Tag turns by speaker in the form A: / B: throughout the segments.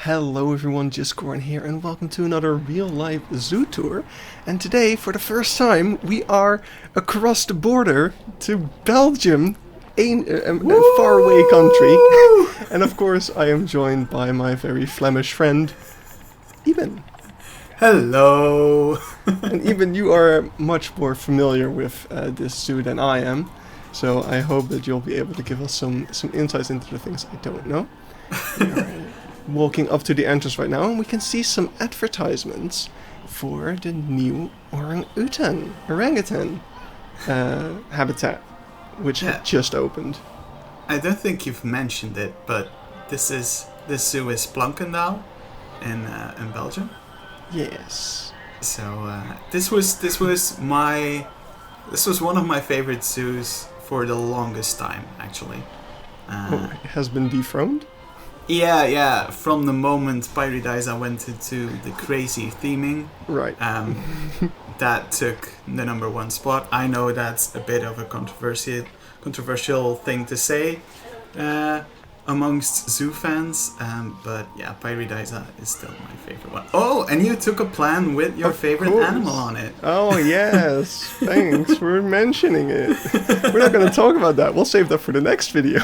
A: Hello everyone, Discord here, and welcome to another real-life zoo tour. And today, for the first time, we are across the border to Belgium, a faraway country. And of course, I am joined by my very Flemish friend, Eben.
B: Hello!
A: And Eben, you are much more familiar with this zoo than I am, so I hope that you'll be able to give us some insights into the things I don't know. We are walking up to the entrance right now, and we can see some advertisements for the new orangutan habitat, which had just opened.
B: I don't think you've mentioned it, but this zoo is Planckendael in Belgium.
A: Yes.
B: So this was one of my favorite zoos for the longest time, actually.
A: It has been dethroned?
B: Yeah. From the moment Paradise went into the crazy theming,
A: right?
B: That took the number one spot. I know that's a bit of a controversial thing to say amongst zoo fans, but yeah, Paradise is still my favorite one. Oh, and you took a plan with your favorite animal on it.
A: Oh yes, thanks for mentioning it. We're not going to talk about that. We'll save that for the next video.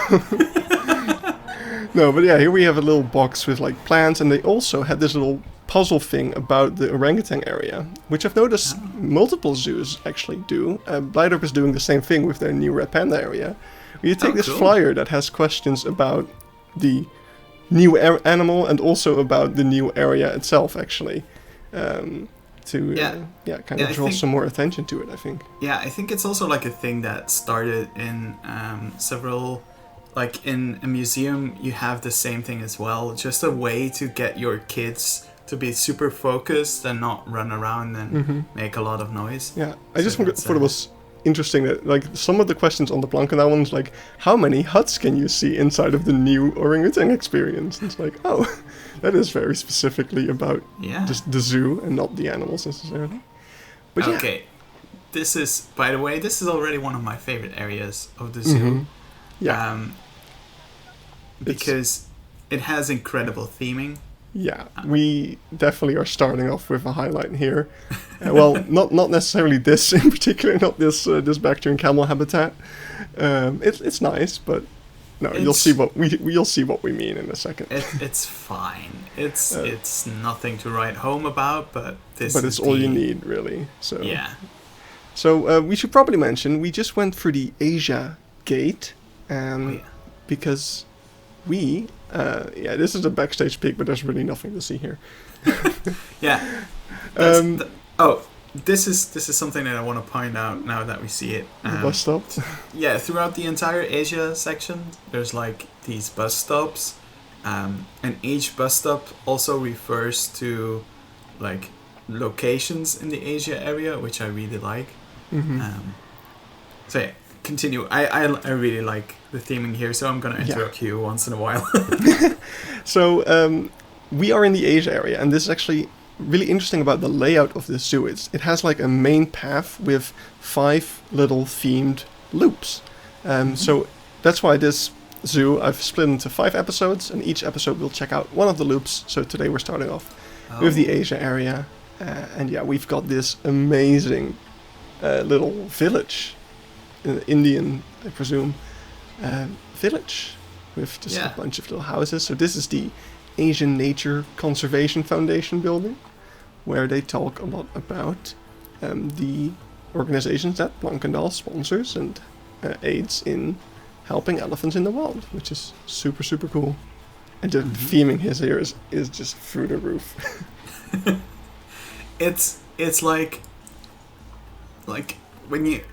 A: No, but yeah, here we have a little box with like plants, and they also had this little puzzle thing about the orangutan area, which I've noticed multiple zoos actually do. Blightup is doing the same thing with their new red panda area. You take this flyer that has questions about the new animal and also about the new area itself, actually, to draw some more attention to it, I think.
B: Yeah, I think it's also like a thing that started in several. Like in a museum, you have the same thing as well. Just a way to get your kids to be super focused and not run around and make a lot of noise.
A: Yeah, I just thought it was interesting that like some of the questions on the Planckendael ones, like how many huts can you see inside of the new orangutan experience? And it's like, oh, that is very specifically about just the zoo and not the animals necessarily. But
B: okay, this is, by the way, this is already one of my favorite areas of the zoo.
A: Yeah.
B: Because it has incredible theming.
A: Yeah, we definitely are starting off with a highlight here. Well, not necessarily this in particular, not this Bactrian camel habitat. It's nice, but no, you'll see what we mean in a second.
B: It's fine. It's nothing to write home about, but
A: it's all you need, really. So
B: yeah.
A: So we should probably mention we just went through the Asia gate, because this is a backstage peek, but there's really nothing to see here.
B: Yeah. This is something that I want to point out now that we see it.
A: The bus stop.
B: Yeah, throughout the entire Asia section, there's like these bus stops, and each bus stop also refers to like locations in the Asia area, which I really like. So yeah. Continue. I really like the theming here, so I'm gonna interrupt you once in a while.
A: So we are in the Asia area, and this is actually really interesting about the layout of this zoo. It has like a main path with 5 little themed loops. So that's why this zoo I've split into 5 episodes, and each episode will check out one of the loops. So today we're starting off with the Asia area, and we've got this amazing little village. Indian, I presume, village with just a bunch of little houses. So this is the Asian Nature Conservation Foundation building, where they talk a lot about the organizations that Planckendael sponsors and aids in helping elephants in the wild, which is super, super cool. And the theming here is just through the roof.
B: It's like when you.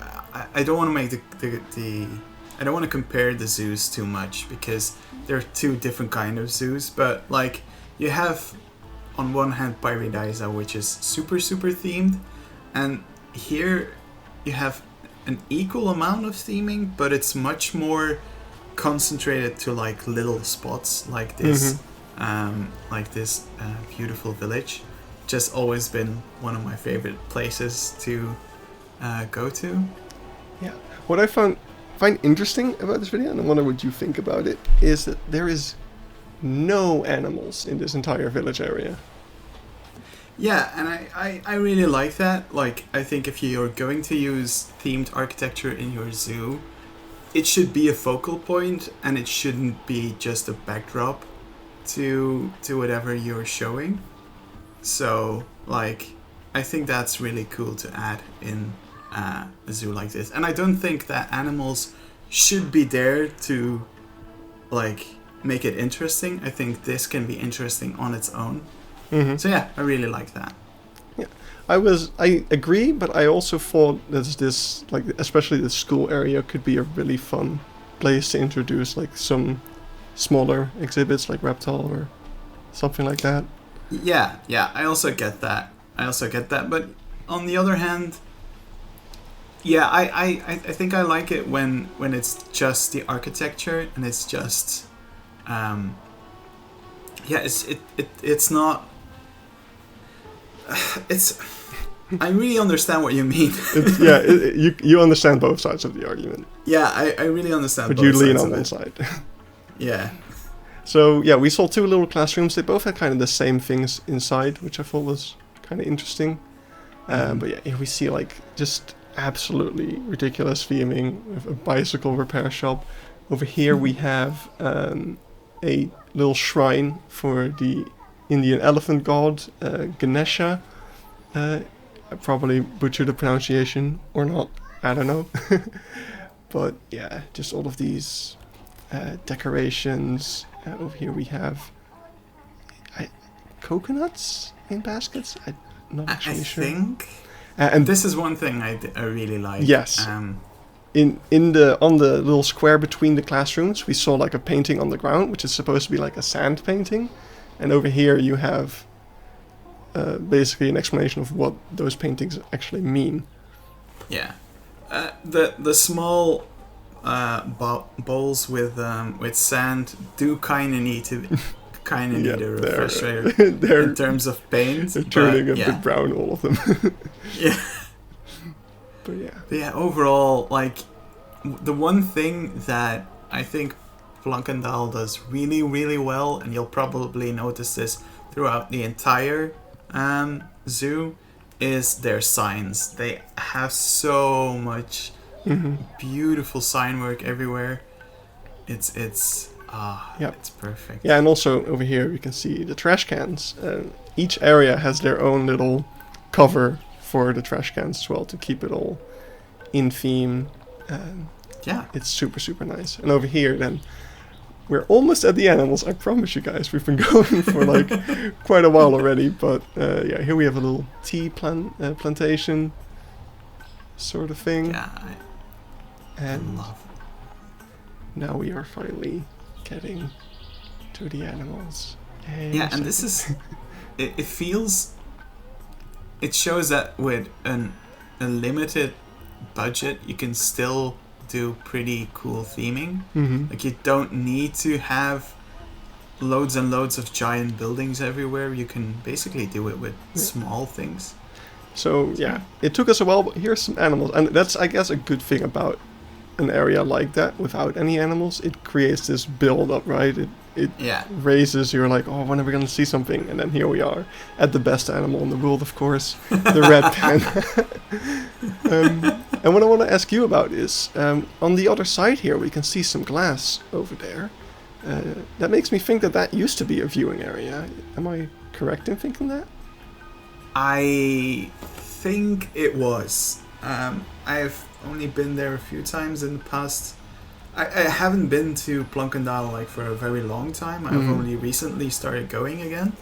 B: I don't want to make I don't want to compare the zoos too much because they're 2 different kind of zoos. But like you have on one hand Paradise, which is super super themed, and here you have an equal amount of theming, but it's much more concentrated to like little spots like this, beautiful village. Just always been one of my favorite places to go to.
A: Yeah. What I find interesting about this video, and I wonder what you think about it, is that there is no animals in this entire village area.
B: Yeah, and I really like that. Like, I think if you're going to use themed architecture in your zoo, it should be a focal point, and it shouldn't be just a backdrop to whatever you're showing. So, like, I think that's really cool to add in a zoo like this. And I don't think that animals should be there to, like, make it interesting. I think this can be interesting on its own.
A: Mm-hmm.
B: So yeah, I really like that.
A: Yeah, I agree, but I also thought that this, like, especially the school area, could be a really fun place to introduce, like, some smaller exhibits, like reptile or something like that.
B: Yeah, I also get that. But on the other hand, yeah, I think I like it when it's just the architecture and it's just, it's not. It's. I really understand what you mean.
A: You understand both sides of the argument.
B: Yeah, I really understand.
A: But
B: both
A: you lean
B: sides
A: on
B: of
A: one
B: it.
A: side.
B: Yeah.
A: So yeah, we saw two little classrooms. They both had kind of the same things inside, which I thought was kind of interesting. But yeah, here we see like just absolutely ridiculous theming with a bicycle repair shop. Over here we have a little shrine for the Indian elephant god, Ganesha. I probably butchered the pronunciation or not, I don't know. But yeah, just all of these decorations. Over here we have coconuts in baskets. I'm not actually sure.
B: I think.
A: And
B: this is one thing I really like.
A: Yes. On the little square between the classrooms, we saw like a painting on the ground, which is supposed to be like a sand painting. And over here you have basically an explanation of what those paintings actually mean. Yeah.
B: The small bowls with sand do kind of need a refresher in terms of paint.
A: They're turning a bit brown, all of them.
B: Yeah.
A: But
B: yeah, overall, like, the one thing that I think Planckendael does really, really well, and you'll probably notice this throughout the entire zoo, is their signs. They have so much beautiful sign work everywhere. It's perfect.
A: Yeah, and also over here you can see the trash cans. Each area has their own little cover for the trash cans as well to keep it all in theme. It's super, super nice. And over here then, we're almost at the animals, I promise you guys. We've been going for like quite a while already, but here we have a little tea plantation sort of thing.
B: Yeah,
A: and
B: love it.
A: Now we are finally getting to the animals.
B: Yeah, and this is... It shows that with a limited budget, you can still do pretty cool theming. Like, you don't need to have loads and loads of giant buildings everywhere. You can basically do it with small things.
A: So yeah, it took us a while, but here's some animals. And that's, I guess, a good thing about an area like that without any animals. It creates this build up, right? It raises, you're like, oh, when are we going to see something? And then here we are at the best animal in the world, of course, the red panda. And what I want to ask you about is, on the other side here, we can see some glass over there. That makes me think that used to be a viewing area. Am I correct in thinking that?
B: I think it was. I've only been there a few times in the past. I haven't been to Planckendael like for a very long time. I've only recently started going again.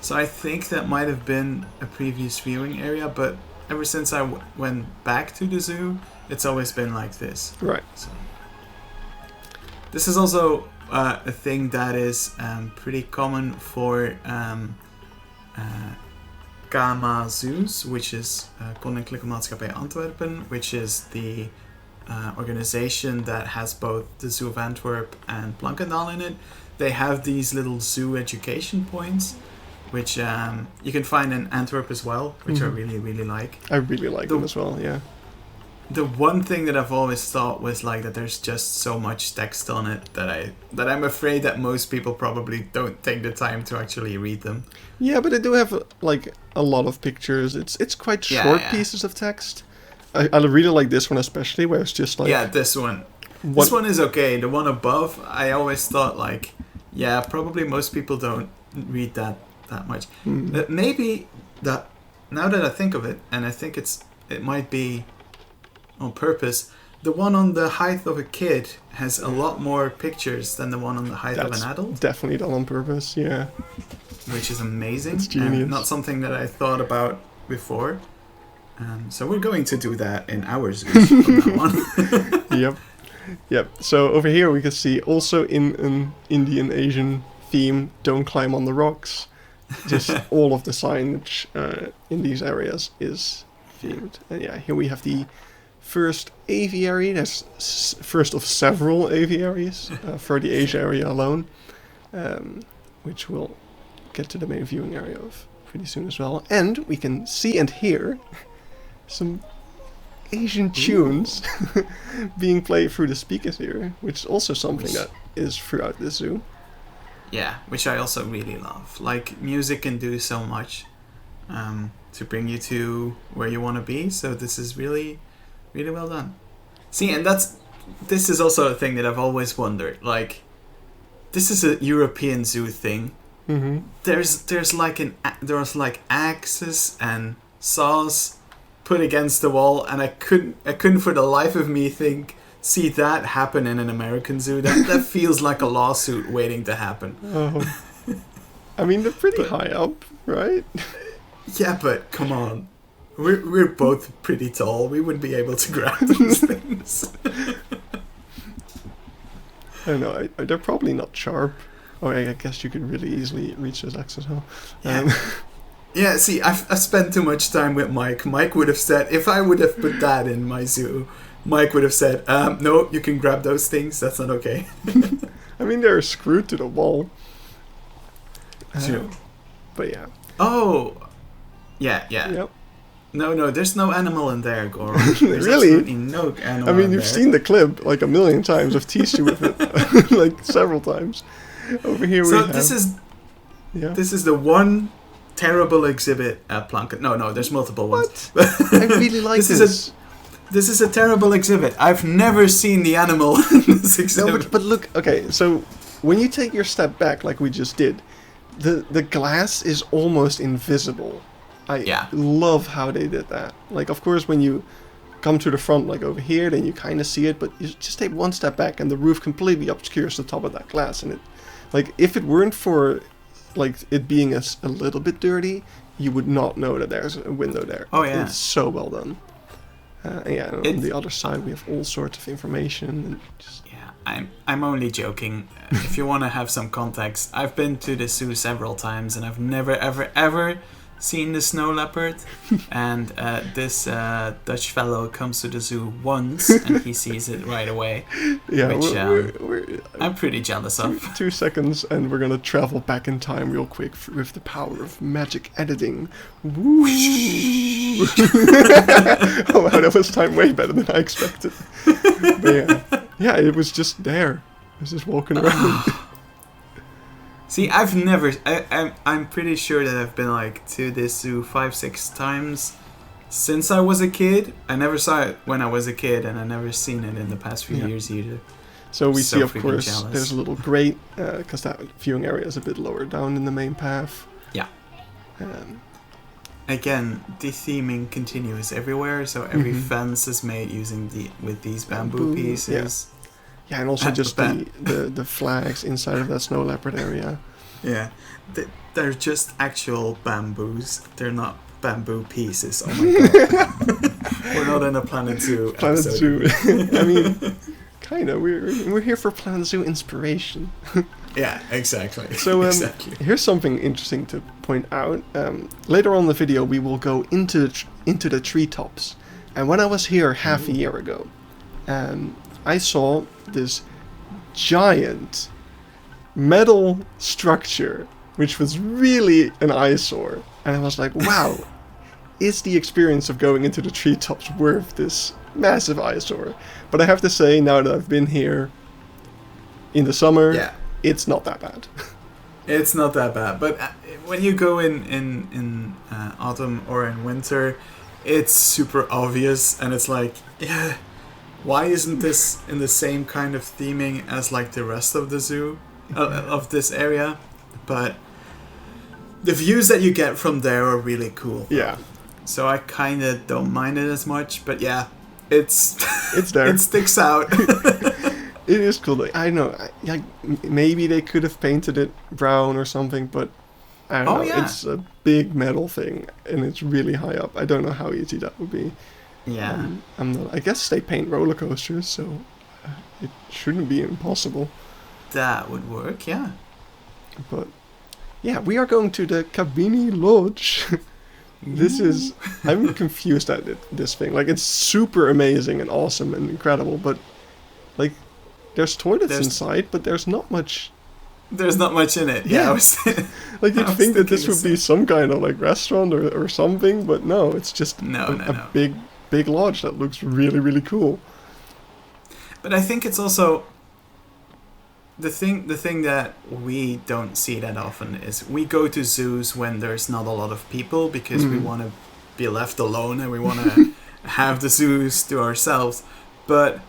B: So I think that might have been a previous viewing area, but ever since I went back to the zoo, it's always been like this.
A: Right.
B: So this is also a thing that is pretty common for KMA Zoos, which is Koninklijke Maatschappij Antwerpen, which is the organization that has both the Zoo of Antwerp and Planckendael in it. They have these little zoo education points, which you can find in Antwerp as well, which I really, really like.
A: I really like them as well, yeah.
B: The one thing that I've always thought was like that there's just so much text on it that I'm afraid that most people probably don't take the time to actually read them.
A: Yeah, but they do have like a lot of pictures. It's quite short pieces of text. I really like this one especially, where it's just like...
B: Yeah, this one. This one is okay. The one above, I always thought like, yeah, probably most people don't read that much. But maybe that, now that I think of it, and I think it might be on purpose, the one on the height of a kid has a lot more pictures than the one on the height of an adult.
A: Definitely done on purpose, yeah.
B: Which is amazing.
A: It's genius.
B: And not something that I thought about before. So we're going to do that in our zoos from now on.
A: Yep. So over here we can see, also in an Indian Asian theme, don't climb on the rocks. Just all of the signage in these areas is themed. And yeah, here we have the first aviary. There's first of several aviaries for the Asia area alone, which we'll get to the main viewing area of pretty soon as well. And we can see and hear some Asian tunes being played through the speakers here, which is also something that is throughout the zoo.
B: Yeah, which I also really love. Like, music can do so much to bring you to where you want to be, so this is really, really well done. See, and this is also a thing that I've always wondered. Like, this is a European zoo thing.
A: Mm-hmm.
B: There's like axes and saws put against the wall, and I couldn't for the life of me see that happen in an American zoo. That feels like a lawsuit waiting to happen.
A: Oh. I mean, they're pretty high up, right?
B: Yeah, but come on. We're both pretty tall. We wouldn't be able to grab those things.
A: I don't know. They're probably not sharp. Oh, I guess you could really easily reach those axes, huh?
B: Yeah, see, I've spent too much time with Mike. Mike would have said, if I would have put that in my zoo, Mike would have said, no, you can grab those things. That's not okay.
A: I mean, they're screwed to the wall.
B: True.
A: But yeah.
B: Oh, yeah.
A: Yep.
B: No, there's no animal in there, Goron. There's
A: really?
B: absolutely no animal.
A: I mean, you've seen the clip like a million times. I've teased you with it like several times. Over here we have...
B: this is the one terrible exhibit at Planckendael. No, there's multiple ones.
A: What? I really like this.
B: This is a terrible exhibit. I've never seen the animal in this exhibit.
A: No, but look, okay, so when you take your step back like we just did, the glass is almost invisible. I love how they did that. Like, of course, when you come to the front, like over here, then you kind of see it, but you just take one step back and the roof completely obscures the top of that glass. And it, like, if it weren't for like it being a little bit dirty, you would not know that there's a window there.
B: Oh yeah,
A: it's so well done. On the other side we have all sorts of information. And just...
B: Yeah, I'm only joking. If you want to have some context, I've been to the zoo several times and I've never ever seen the snow leopard. And this Dutch fellow comes to the zoo once and he sees it right away.
A: Yeah,
B: which I'm pretty jealous of.
A: 2 seconds and we're gonna travel back in time real quick with the power of magic editing. Woo! Oh wow, that was timed way better than I expected. But yeah, it was just there. It was just walking around.
B: See, I've never... I'm pretty sure that I've been like to this zoo 5-6 times since I was a kid. I never saw it when I was a kid, and I never seen it in the past few years either.
A: So we see, of course, there's a little grate, because that viewing area is a bit lower down in the main path.
B: Yeah. Again, the theming continues everywhere, so every fence is made with these bamboo pieces.
A: Yeah, and also just the flags inside of that snow leopard area.
B: Yeah, they're just actual bamboos. They're not bamboo pieces. Oh my god. We're not in a Planet Zoo
A: Planet
B: episode.
A: Zoo. I mean, kind of. We're here for Planet Zoo inspiration.
B: Yeah, exactly.
A: So
B: exactly.
A: Here's something interesting to point out. Later on in the video, we will go into the treetops. And when I was here half a year ago, I saw this giant metal structure, which was really an eyesore. And I was like, wow, is the experience of going into the treetops worth this massive eyesore. But I have to say, now that I've been here in the summer, it's not that bad.
B: It's not that bad, but when you go in autumn or in winter, it's super obvious, and it's like, yeah, why isn't this in the same kind of theming as like the rest of the zoo, of this area? But the views that you get from there are really cool.
A: Yeah.
B: So I kind of don't mind it as much, but yeah, it's
A: there.
B: It sticks out.
A: It is cool. I know. Like maybe they could have painted it brown or something, but I don't know.
B: Yeah.
A: It's a big metal thing, and it's really high up. I don't know how easy that would be.
B: Yeah.
A: I guess they paint roller coasters, so it shouldn't be impossible.
B: That would work. Yeah.
A: But yeah, we are going to the Cabini Lodge. This is... I'm confused at this thing. Like, it's super amazing and awesome and incredible, but like, there's toilets inside, but there's not much...
B: There's not much in it. Yeah.
A: Like, you'd think that this would be some kind of, like, restaurant or something, but no, it's just a big lodge that looks really, really cool.
B: But I think it's also... The thing that we don't see that often is we go to zoos when there's not a lot of people because we want to be left alone and we want to have the zoos to ourselves. But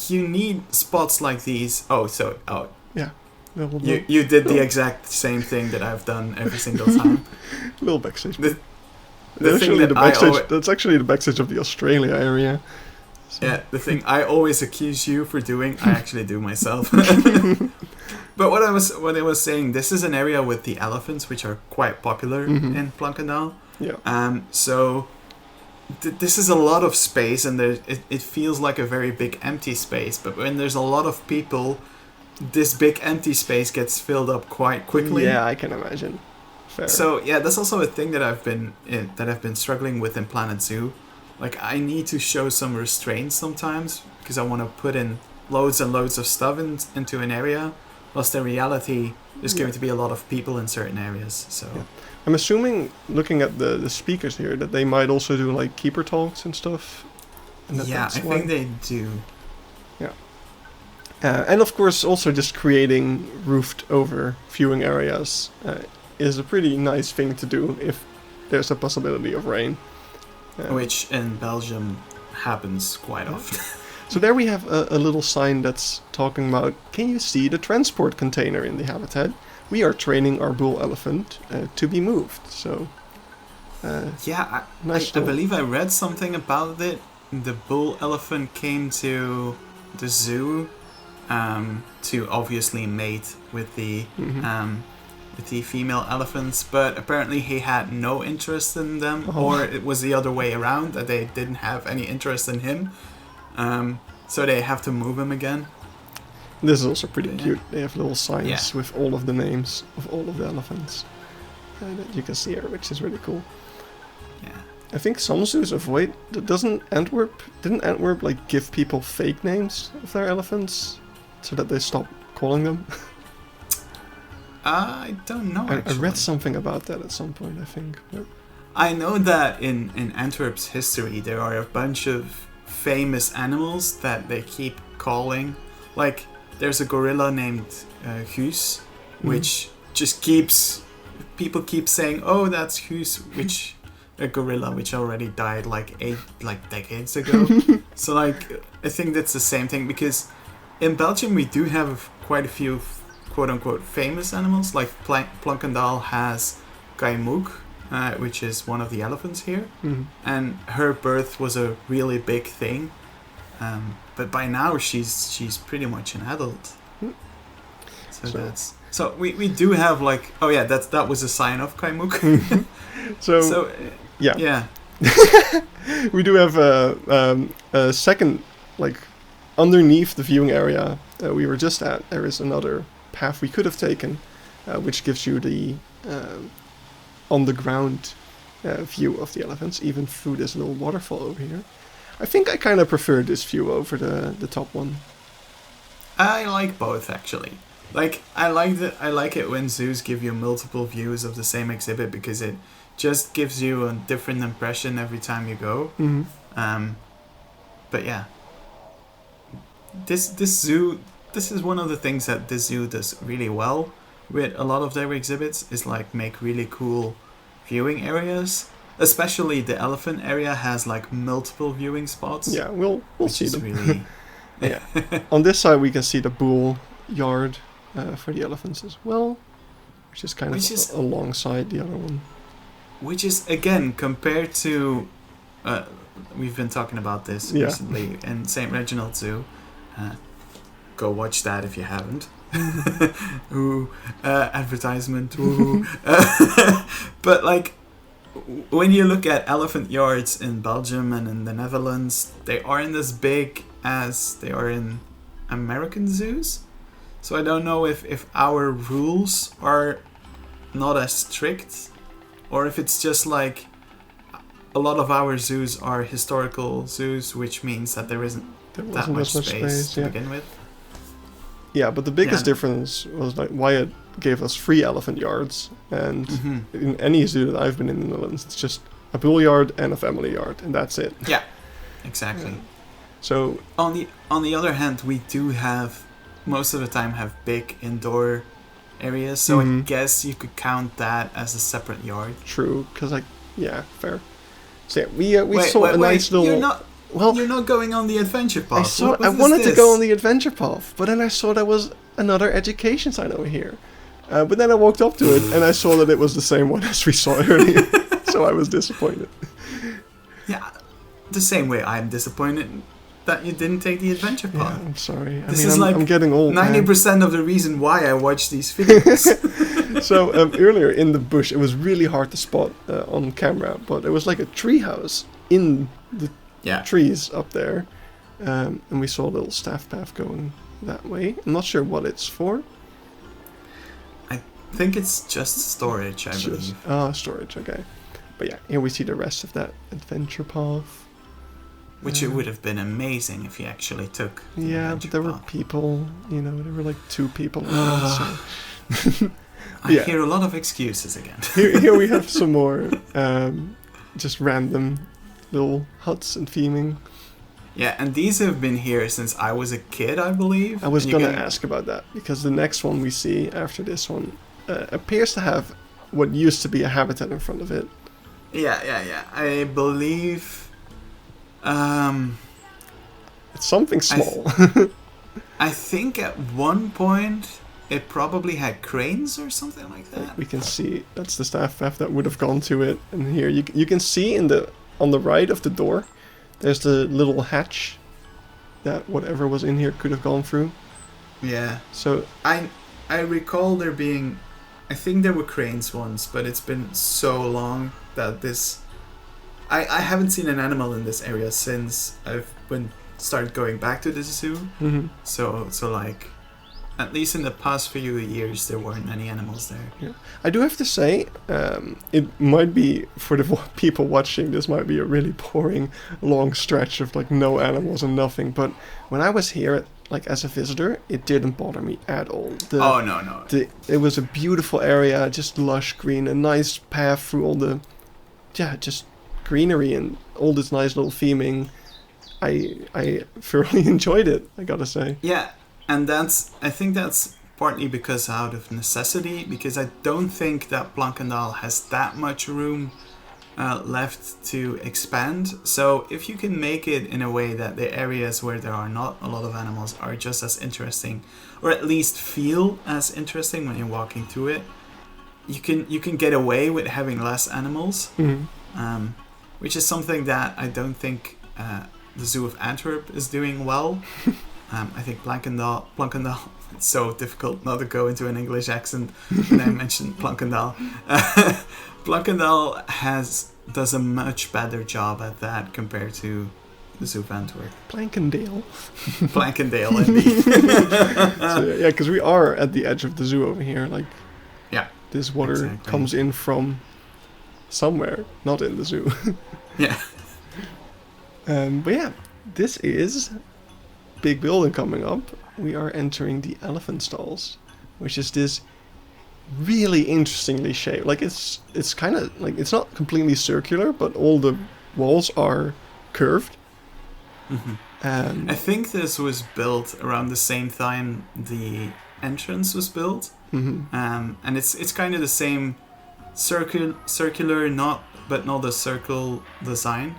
B: you need spots like these.
A: Yeah.
B: You did the exact same thing that I've done every single time.
A: Little backstage.
B: That's
A: actually the backstage of the Australia area. So.
B: Yeah, the thing I always accuse you for doing, I actually do myself. But what I was saying, this is an area with the elephants, which are quite popular in Planckendael.
A: Yeah.
B: So this is a lot of space, and it feels like a very big empty space. But when there's a lot of people, this big empty space gets filled up quite quickly.
A: Yeah, I can imagine. Fair.
B: So yeah, that's also a thing that I've been struggling with in Planet Zoo. Like, I need to show some restraint sometimes because I want to put in loads and loads of stuff into an area, whilst in reality there's going to be a lot of people in certain areas. So
A: I'm assuming, looking at the speakers here, that they might also do like keeper talks and stuff. And
B: I think they do.
A: Yeah. And of course also just creating roofed over viewing areas is a pretty nice thing to do if there's a possibility of rain.
B: Which in Belgium happens quite often.
A: So there we have a little sign that's talking about, can you see the transport container in the habitat? We are training our bull elephant to be moved. So
B: I believe I read something about it. The bull elephant came to the zoo to obviously mate with the female elephants, but apparently he had no interest in them, or it was the other way around, that they didn't have any interest in him, so they have to move him again.
A: This is also pretty cute. They have little signs with all of the names of all of the elephants that you can see here, which is really cool.
B: Yeah,
A: I think some zoos avoid. Didn't Antwerp like give people fake names of their elephants so that they stop calling them?
B: I don't know, actually.
A: I read something about that at some point, I think. But
B: I know that in Antwerp's history, there are a bunch of famous animals that they keep calling. Like, there's a gorilla named Guus, which just keeps... People keep saying, oh, that's Guus, which... a gorilla which already died like decades ago. So, like, I think that's the same thing, because in Belgium we do have quite a few quote-unquote famous animals. Like Planckendael has Kaimouk, which is one of the elephants here, and her birth was a really big thing, but by now she's pretty much an adult. So we do have like, that was a sign of Kaimouk. Yeah.
A: We do have a second, like, underneath the viewing area we were just at. There is another path we could have taken, which gives you the on the ground view of the elephants, even through this little waterfall over here. I think I kind of prefer this view over the top one.
B: I like both, actually. Like, I like it when zoos give you multiple views of the same exhibit, because it just gives you a different impression every time you go. But yeah, this zoo, this is one of the things that this zoo does really well with a lot of their exhibits, is like make really cool viewing areas. Especially the elephant area has like multiple viewing spots.
A: Yeah, we'll see them.
B: Really...
A: Yeah. On this side we can see the bull yard for the elephants as well, which is kind of alongside the other one.
B: Which is, again, compared to... we've been talking about this recently in St. Reginald Zoo. Go watch that if you haven't. Ooh, advertisement. Ooh. But, like, when you look at elephant yards in Belgium and in the Netherlands, they aren't as big as they are in American zoos. So I don't know if our rules are not as strict, or if it's just like a lot of our zoos are historical zoos, which means that there isn't that much space to begin with.
A: Yeah, but the biggest difference was like Wyatt gave us 3 elephant yards, and in any zoo that I've been in the Netherlands, it's just a bull yard and a family yard, and that's it.
B: Yeah, exactly.
A: Yeah. So
B: on the other hand, we do have most of the time have big indoor areas, so I guess you could count that as a separate yard.
A: True, because fair. So yeah, we saw a nice little.
B: You're not going on the adventure path.
A: I wanted to go on the adventure path, but then I saw there was another education sign over here. But then I walked up to it and I saw that it was the same one as we saw earlier. So I was disappointed.
B: Yeah, the same way I'm disappointed that you didn't take the adventure path.
A: Yeah, I'm sorry.
B: I'm
A: getting old.
B: 90% of the reason why I watch these videos.
A: So earlier in the bush, it was really hard to spot on camera, but there was like a tree house in the trees up there, and we saw a little staff path going that way. I'm not sure what it's for.
B: I think it's just storage, I believe.
A: Storage, okay. But yeah, here we see the rest of that adventure path.
B: Which it would have been amazing if you actually took.
A: Yeah, but there were people, there were like 2 people.
B: I hear a lot of excuses again.
A: Here we have some more just random little huts and theming.
B: Yeah, and these have been here since I was a kid, I believe.
A: I was going to ask about that, because the next one we see after this one appears to have what used to be a habitat in front of it.
B: Yeah. I believe...
A: it's something small.
B: I think at one point it probably had cranes or something like that.
A: We can see that's the staff path that would have gone to it, and here you can see on the right of the door, there's the little hatch that whatever was in here could have gone through.
B: Yeah.
A: So
B: I recall there being, I think there were cranes once, but it's been so long that this. I haven't seen an animal in this area since I've started going back to the zoo. Mm-hmm. So like, at least in the past few years, there weren't any animals there.
A: Yeah. I do have to say, it might be, for the people watching, this might be a really boring, long stretch of like no animals and nothing. But when I was here, like as a visitor, it didn't bother me at all.
B: No.
A: It was a beautiful area, just lush green, a nice path through all the, just greenery and all this nice little theming. I thoroughly enjoyed it, I gotta say.
B: Yeah, and I think that's partly because out of necessity, because I don't think that Planckendael has that much room left to expand. So if you can make it in a way that the areas where there are not a lot of animals are just as interesting, or at least feel as interesting when you're walking through it, you can get away with having less animals. Mm-hmm. Which is something that I don't think the Zoo of Antwerp is doing well. I think Planckendael, it's so difficult not to go into an English accent when I mention Planckendael. Planckendael does a much better job at that compared to the Zoo of Antwerp.
A: Planckendael,
B: indeed.
A: So, yeah, because we are at the edge of the zoo over here. Like, this water comes in from somewhere, not in the zoo.
B: Yeah.
A: But yeah, this is big building coming up. We are entering the elephant stalls, which is this really interestingly shaped. Like it's kind of like, it's not completely circular, but all the walls are curved.
B: I think this was built around the same time the entrance was built, and it's kind of the same circular, not a circle design,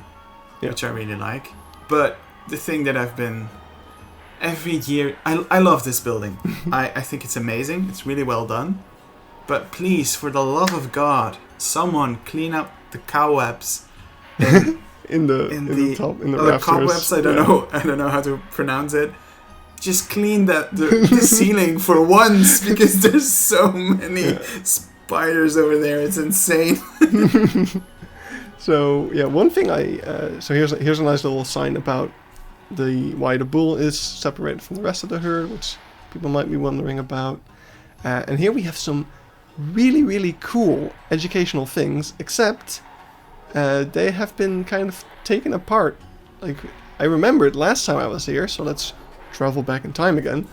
B: which I really like. But the thing that I've been every year, I love this building. I think it's amazing. It's really well done. But please, for the love of God, someone clean up the cobwebs
A: in the top, in the rafters.
B: Cobwebs. I don't know how to pronounce it. Just clean the ceiling for once, because there's so many spiders over there. It's insane.
A: So yeah, one thing so here's a nice little sign about why the bull is separated from the rest of the herd, which people might be wondering about. And here we have some really, really cool educational things, except they have been kind of taken apart. Like, I remember it last time I was here, so let's travel back in time again.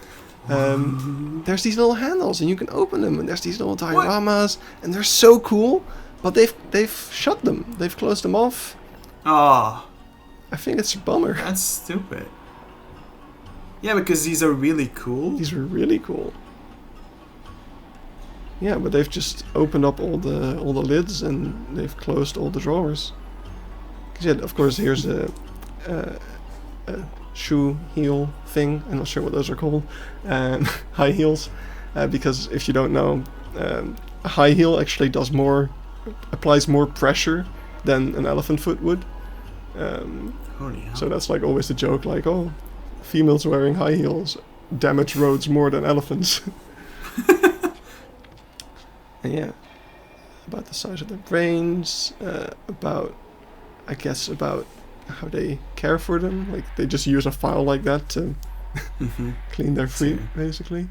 A: There's these little handles, and you can open them, and there's these little dioramas, and they're so cool, but they've shut them. They've closed them off.
B: Oh.
A: I think it's a bummer.
B: That's stupid. Yeah, because these are really cool.
A: These are really cool. Yeah, but they've just opened up all the lids, and they've closed all the drawers. 'Cause yeah, of course, here's a shoe heel thing. I'm not sure what those are called. High heels, because if you don't know, a high heel actually applies more pressure than an elephant foot would.
B: Holy hell.
A: So that's like always the joke, like, oh, females wearing high heels damage roads more than elephants. And yeah, about the size of their brains, about how they care for them. Like, they just use a file like that to clean their feet, basically.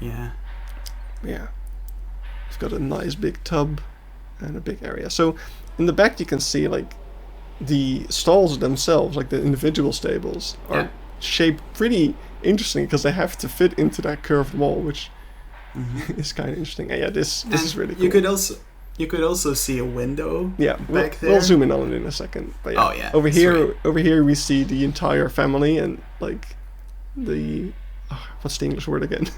B: Yeah.
A: Yeah. It's got a nice big tub and a big area. So in the back you can see, like, the stalls themselves, like the individual stables, are shaped pretty interesting because they have to fit into that curved wall, which is kind of interesting. And yeah, this is really cool.
B: You could also see a window.
A: Back
B: there.
A: We'll zoom in on it in a second. But yeah,
B: oh yeah.
A: Over here we see the entire family, and like what's the English word again?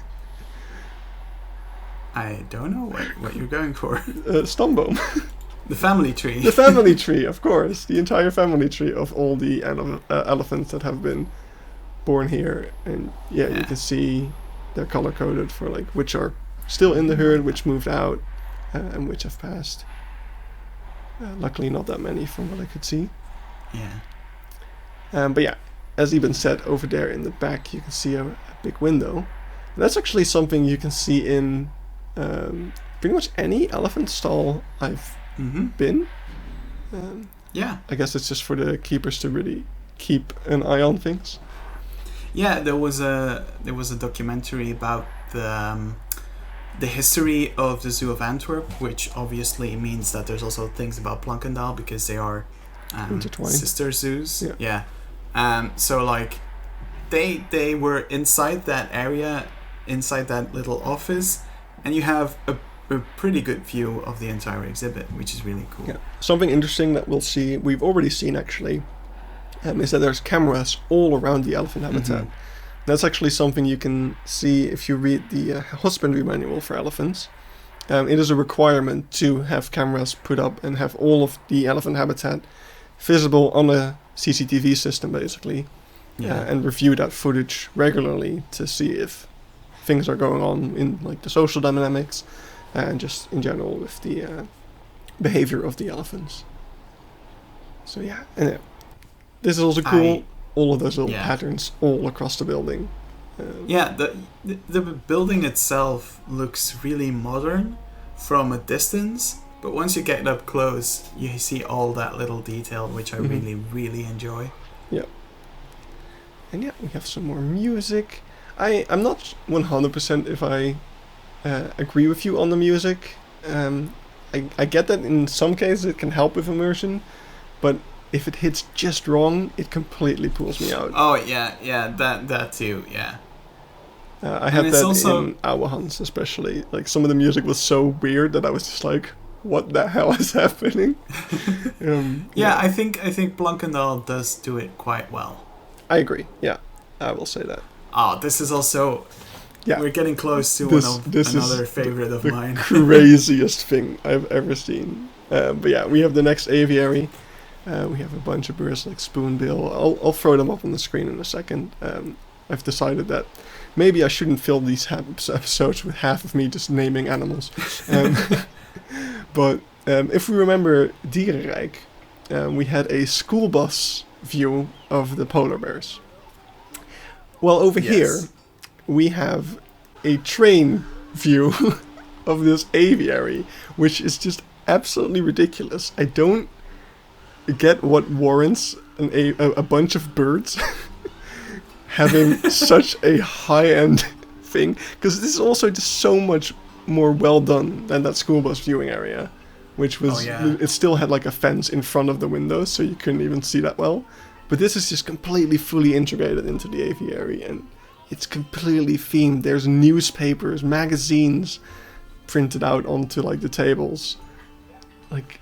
B: I don't know what you're going for.
A: Stamboom.
B: The family tree.
A: The family tree, of course. The entire family tree of all the elephants that have been born here. And you can see they're color-coded for like which are still in the herd, which moved out, and which have passed. Luckily not that many from what I could see.
B: Yeah.
A: But yeah, as Eben said, over there in the back you can see a big window. And that's actually something you can see in pretty much any elephant stall I've been. I guess it's just for the keepers to really keep an eye on things.
B: Yeah, there was a documentary about the history of the Zoo of Antwerp, which obviously means that there's also things about Planckendael because they are sister zoos. Yeah. So like they were inside that area, inside that little office, and you have a pretty good view of the entire exhibit, which is really cool.
A: Yeah. Something interesting that we've already seen actually, is that there's cameras all around the elephant habitat. That's actually something you can see if you read the husbandry manual for elephants. It is a requirement to have cameras put up and have all of the elephant habitat visible on a CCTV system, basically, and review that footage regularly to see if things are going on in like the social dynamics and just in general with the behavior of the elephants. So yeah, and this is also cool. All of those little patterns all across the building.
B: The building itself looks really modern from a distance, but once you get up close, you see all that little detail, which I really, really enjoy. Yeah.
A: And yeah, we have some more music. I'm not 100% if I agree with you on the music. I get that in some cases it can help with immersion, but if it hits just wrong, it completely pulls me out.
B: Oh yeah, that too, yeah.
A: I had that also in Our Hans especially. Like, some of the music was so weird that I was just like, what the hell is happening?
B: I think Planckendael does do it quite well.
A: I agree. Yeah, I will say that.
B: Oh, this is also...
A: Yeah,
B: we're getting close to another favorite of mine.
A: Craziest thing I've ever seen. But yeah, we have the next aviary. We have a bunch of birds like spoonbill. I'll throw them up on the screen in a second. I've decided that maybe I shouldn't fill these episodes with half of me just naming animals. But if we remember Dierenrijk, we had a school bus view of the polar bears. Well, over here, we have a train view of this aviary, which is just absolutely ridiculous. I don't get what warrants a bunch of birds having such a high-end thing, because this is also just so much more well done than that school bus viewing area, which was it still had like a fence in front of the windows, so you couldn't even see that well. But this is just completely fully integrated into the aviary, and it's completely themed. There's newspapers, magazines printed out onto like the tables. Like,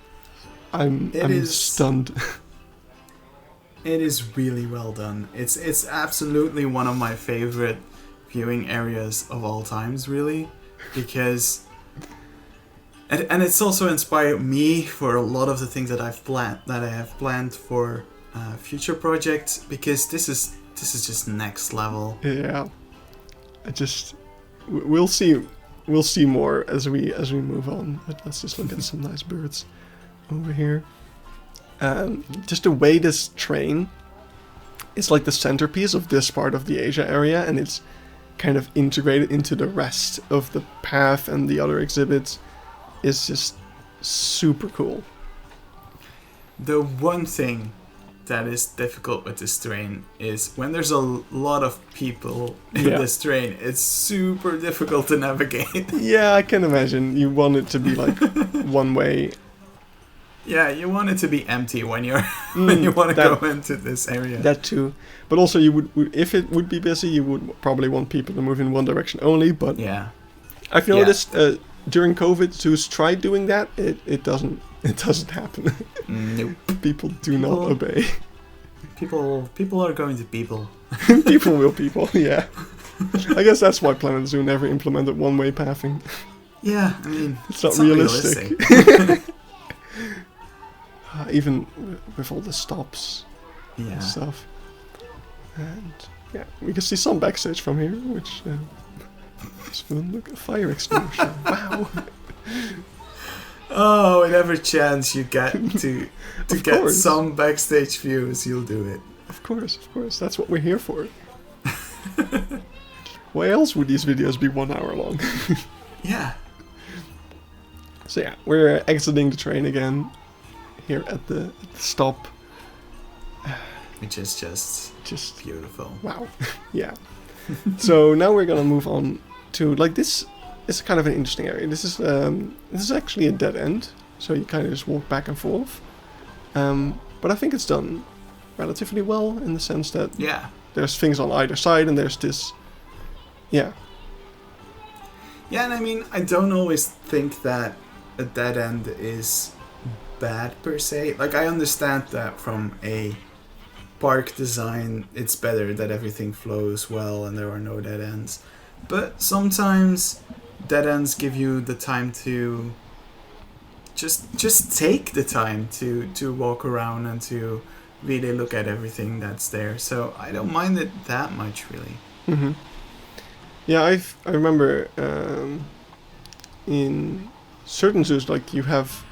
A: I'm stunned.
B: It is really well done. It's absolutely one of my favorite viewing areas of all times, really, because and it's also inspired me for a lot of the things that I have planned for future projects, because this is just next level.
A: Yeah, we'll see more as we move on. But let's just look at some nice birds over here. Just the way this train is like the centerpiece of this part of the Asia area, and it's kind of integrated into the rest of the path and the other exhibits, is just super cool.
B: The one thing that is difficult with this train is when there's a lot of people in this train, it's super difficult to navigate.
A: Yeah, I can imagine. You want it to be like one way.
B: Yeah, you want it to be empty when you're when you want to go into this area.
A: That too, but also you would, if it would be busy, you would probably want people to move in one direction only. But
B: yeah,
A: I've noticed during COVID, zoos tried doing that. It doesn't happen.
B: Nope.
A: People do not obey.
B: People are going to people.
A: People will people. Yeah. I guess that's why Planet Zoo never implemented one-way pathing.
B: Yeah, I mean,
A: it's not realistic. Even with all the stops and stuff. And yeah, we can see some backstage from here, which is fun. Look, a fire extinguisher. Wow.
B: Oh, whenever chance you get to get some backstage views, you'll do it.
A: Of course. That's what we're here for. Why else would these videos be 1 hour long?
B: Yeah.
A: So yeah, we're exiting the train again here at the stop.
B: Which is just beautiful.
A: Wow. Yeah. So now we're gonna move on to like this. It's kind of an interesting area. This is actually a dead end, so you kind of just walk back and forth. But I think it's done relatively well in the sense that there's things on either side, and there's this. Yeah.
B: Yeah, and I mean, I don't always think that a dead end is bad per se. Like, I understand that from a park design, it's better that everything flows well and there are no dead ends. But sometimes dead ends give you the time to just take the time to walk around and to really look at everything that's there. So I don't mind it that much, really.
A: Mm-hmm. Yeah, I remember in certain zoos, like you have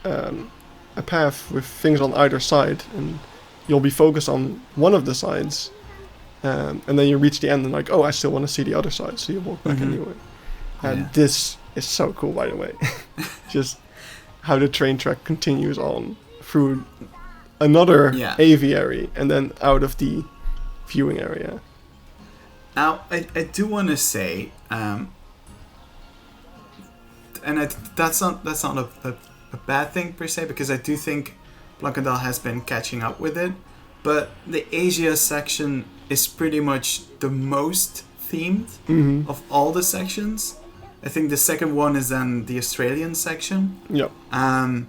A: a path with things on either side, and you'll be focused on one of the sides, and then you reach the end and like, oh, I still want to see the other side, so you walk back anyway. And this is so cool, by the way. Just how the train track continues on through another aviary and then out of the viewing area.
B: Now, I do want to say, and that's not a bad thing per se, because I do think Planckendael has been catching up with it, but the Asia section is pretty much the most themed of all the sections. I think the second one is then the Australian section.
A: Yep.
B: And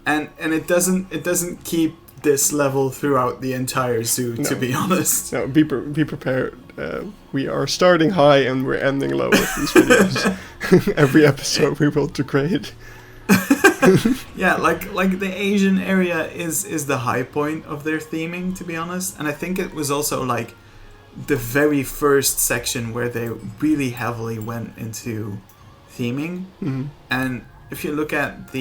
B: it doesn't keep this level throughout the entire zoo, to be honest.
A: No, be prepared. We are starting high and we're ending low with these videos. Every episode we will degrade.
B: Yeah, like the Asian area is the high point of their theming, to be honest. And I think it was also like the very first section where they really heavily went into theming.
A: Mm-hmm.
B: And if you look at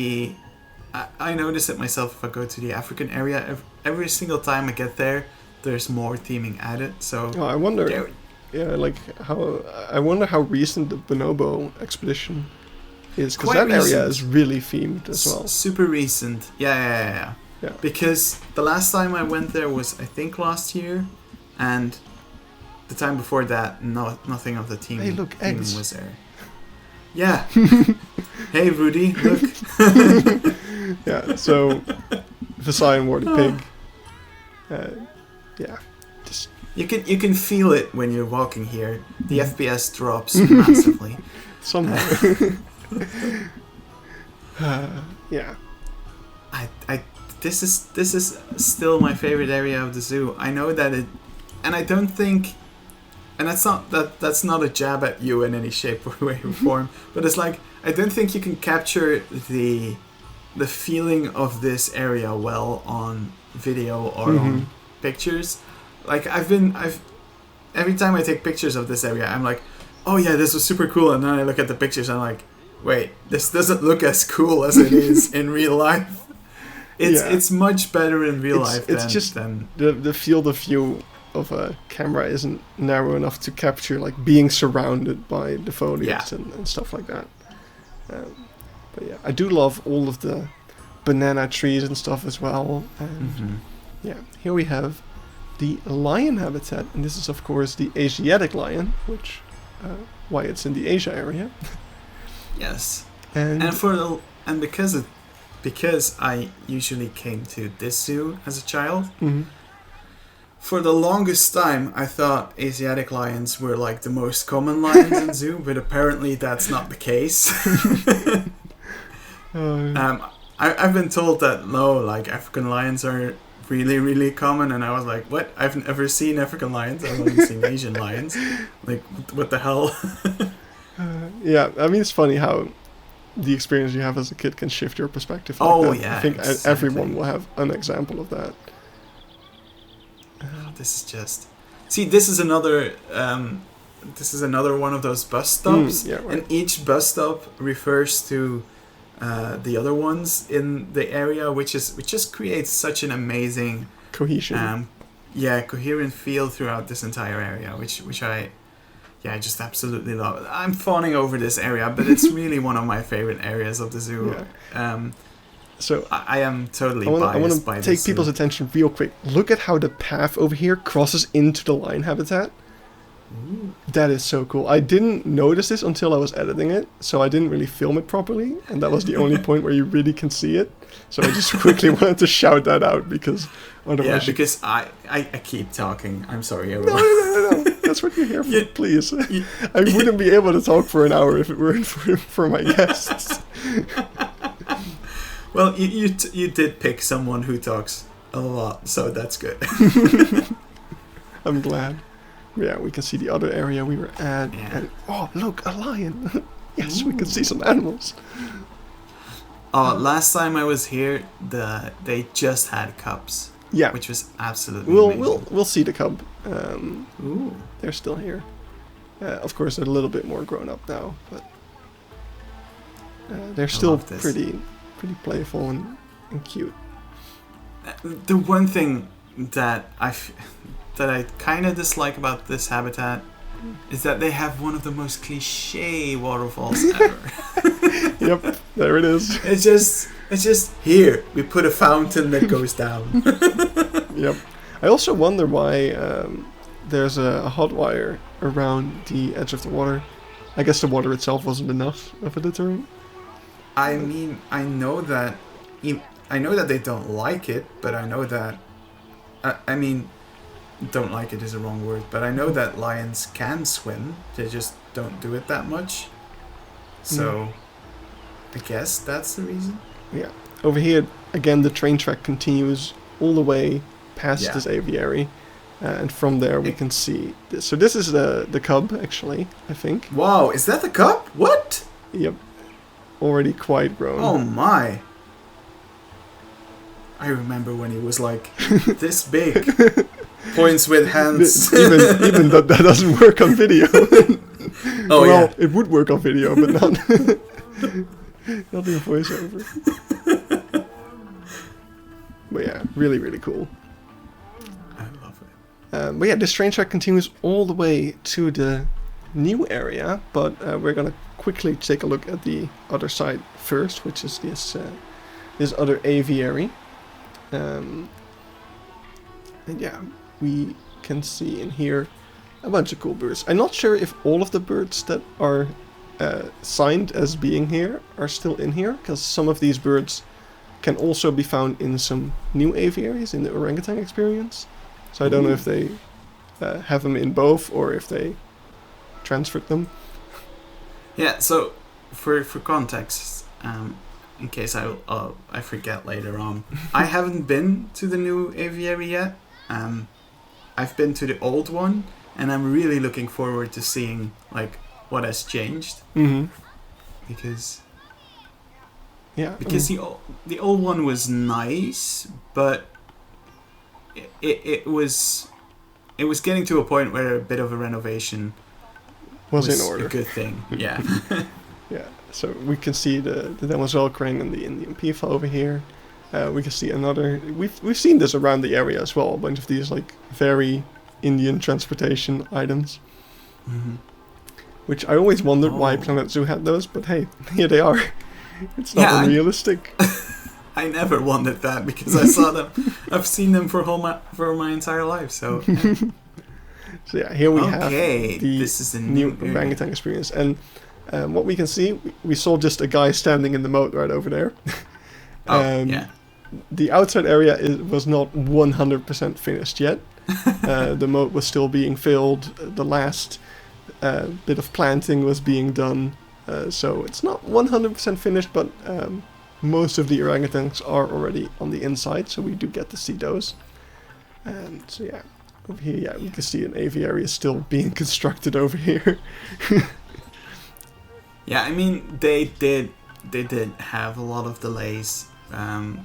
B: I notice it myself if I go to the African area. Every single time I get there, there's more theming added. So
A: I wonder, I wonder how recent the Bonobo expedition is, because that area is really themed as well.
B: Super recent, yeah. Because the last time I went there was, I think, last year, and the time before that, nothing of the theming.
A: Hey, look, eggs
B: was there. Yeah. Hey, Rudy, look.
A: Yeah, so Visitng warty pig. Just
B: you can feel it when you're walking here. The FPS drops massively.
A: Somehow. Yeah.
B: This is still my favorite area of the zoo. I know that it, and I don't think, and that's not a jab at you in any shape or way or form, but it's like I don't think you can capture the feeling of this area well on video or on pictures. Like every time I take pictures of this area, I'm like, oh yeah, this was super cool, and then I look at the pictures and I'm like, wait, this doesn't look as cool as it is in real life. It's much better in real life.
A: It's just the field of view of a camera isn't narrow enough to capture like being surrounded by the foliage and stuff like that. But yeah, I do love all of the banana trees and stuff as well. And yeah, here we have the lion habitat, and this is of course the Asiatic lion, which why it's in the Asia area.
B: Yes,
A: and
B: because I usually came to this zoo as a child. For the longest time, I thought Asiatic lions were like the most common lions in zoo, but apparently that's not the case. I've been told that no, like African lions are really, really common, and I was like, what? I've never seen African lions. I've only seen Asian lions. Like, what the hell?
A: Yeah, I mean, it's funny how the experience you have as a kid can shift your perspective.
B: Yeah,
A: I think
B: exactly.
A: everyone will have an example of that.
B: This is just... See, this is another one of those bus stops,
A: right.
B: And each bus stop refers to the other ones in the area, which just creates such an amazing
A: cohesion.
B: Coherent feel throughout this entire area, which I just absolutely love. I'm fawning over this area, but it's really one of my favorite areas of the zoo. Yeah. So I am totally biased by this.
A: I want to take people's attention real quick. Look at how the path over here crosses into the lion habitat. Ooh. That is so cool. I didn't notice this until I was editing it, so I didn't really film it properly, and that was the only point where you really can see it. So I just quickly wanted to shout that out, because otherwise... Yeah,
B: because I keep talking. I'm sorry, everyone.
A: No. That's what you're here for, please. I wouldn't be able to talk for an hour if it weren't for my guests.
B: Well, you did pick someone who talks a lot, so that's good.
A: I'm glad. Yeah, we can see the other area we were at. Yeah. And, oh, look, a lion. Yes, Ooh. We can see some animals.
B: Last time I was here, they just had cubs.
A: Yeah.
B: Which was absolutely amazing.
A: We'll see the cub.
B: Ooh.
A: They're still here. Of course, they're a little bit more grown up now, but they're still pretty playful and cute.
B: The one thing that I kind of dislike about this habitat is that they have one of the most cliche waterfalls ever.
A: Yep, there it is.
B: It's just here. We put a fountain that goes down.
A: Yep. I also wonder why there's a hot wire around the edge of the water. I guess the water itself wasn't enough of a deterrent.
B: I mean, I know that they don't like it, but I know that... I mean, don't like it is a wrong word, but I know that lions can swim. They just don't do it that much. So I guess that's the reason.
A: Yeah. Over here, again, the train track continues all the way past this aviary. And from there we can see this. So this is the cub, actually, I think.
B: Wow, is that the cub? What?
A: Yep. Already quite grown.
B: Oh my. I remember when he was like this big. Points with hands.
A: even that doesn't work on video.
B: Oh,
A: well,
B: yeah.
A: it would work on video, but not not in voiceover. But yeah, really, really cool.
B: I love it.
A: But yeah, this train track continues all the way to the new area, but we're gonna quickly take a look at the other side first, which is this other aviary. And yeah, we can see in here a bunch of cool birds. I'm not sure if all of the birds that are signed as being here are still in here, because some of these birds can also be found in some new aviaries in the orangutan experience. So I don't know if they have them in both or if they transferred them.
B: Yeah, so for context, in case I forget later on, I haven't been to the new aviary yet. I've been to the old one, and I'm really looking forward to seeing like what has changed.
A: Mm-hmm.
B: Because
A: yeah,
B: the old one was nice, but it was getting to a point where a bit of a renovation
A: was in order.
B: A good thing. Yeah.
A: Yeah. So we can see the demoiselle crane and the Indian peafowl over here. We can see another. We've seen this around the area as well. A bunch of these like very Indian transportation items.
B: Mm-hmm.
A: Which I always wondered why Planet Zoo had those, but hey, here they are. It's not unrealistic.
B: I never wondered that because I saw them. I've seen them for my entire life. So.
A: So yeah, here we have
B: this is a
A: new orangutan experience, and what we can see, we saw just a guy standing in the moat right over there. The outside area was not 100% finished yet. The moat was still being filled. The last bit of planting was being done, so it's not 100% finished, but most of the orangutans are already on the inside, so we do get to see those. And so yeah, over here, we can see an aviary is still being constructed over here.
B: Yeah, I mean they did have a lot of delays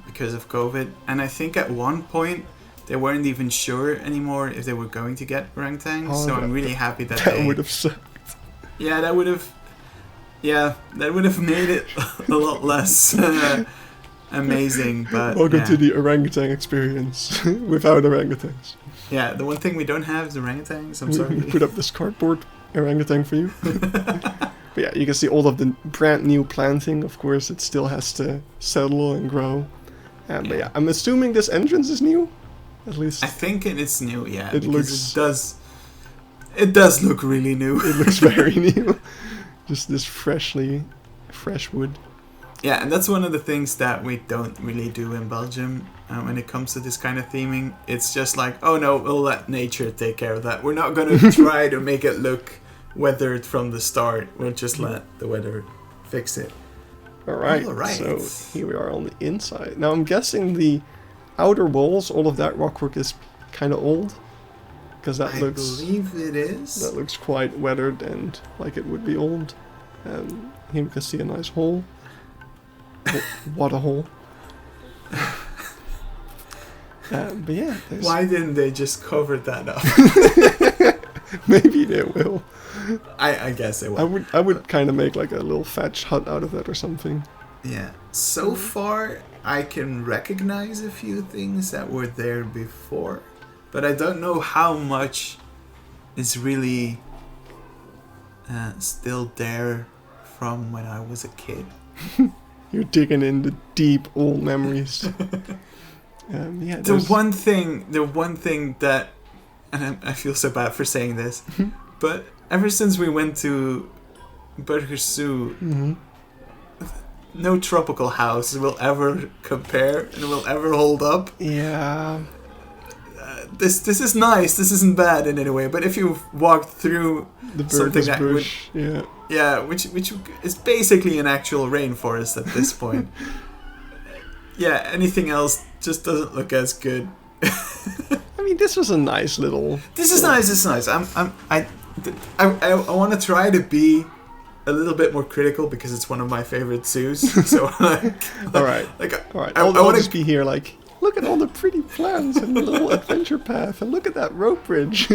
B: because of COVID, and I think at one point they weren't even sure anymore if they were going to get orangutans. So I'm really happy that
A: that would have sucked.
B: Yeah, that would have made it a lot less amazing. But
A: welcome to the orangutan experience without orangutans.
B: Yeah, the one thing we don't have is orangutans. I'm sorry.
A: We put up this cardboard orangutan for you. But yeah, you can see all of the brand new planting. Of course, it still has to settle and grow. But yeah, I'm assuming this entrance is new. At least
B: I think it's new. Yeah,
A: it looks.
B: It does look really new.
A: It looks very new. Just this fresh wood.
B: Yeah, and that's one of the things that we don't really do in Belgium when it comes to this kind of theming. It's just like, oh no, we'll let nature take care of that. We're not going to try to make it look weathered from the start. We'll just let the weather fix it.
A: All right. So here we are on the inside. Now I'm guessing the outer walls, all of that rockwork is kind of old. Because I
B: believe it is.
A: That looks quite weathered and like it would be old. Here we can see a nice hole. What a hole. But yeah.
B: Why didn't they just cover that up?
A: Maybe they will.
B: I guess they will.
A: I would kind of make like a little thatch hut out of that or something.
B: Yeah. So far, I can recognize a few things that were there before. But I don't know how much is really still there from when I was a kid.
A: You're digging into deep old memories.
B: The one thing that, and I feel so bad for saying this, but ever since we went to Burger Zoo, no tropical house will ever compare and will ever hold up.
A: Yeah.
B: this is nice. This isn't bad in any way. But if you walked through
A: The
B: something
A: birdless
B: that
A: bush. Yeah.
B: yeah, which is basically an actual rainforest at this point. Yeah, anything else just doesn't look as good.
A: I mean, this was a nice little.
B: This is nice. This is nice. I want to try to be a little bit more critical because it's one of my favorite zoos. So
A: All right. All right. I'll just be here like, look at all the pretty plants and the little adventure path, and look at that rope bridge.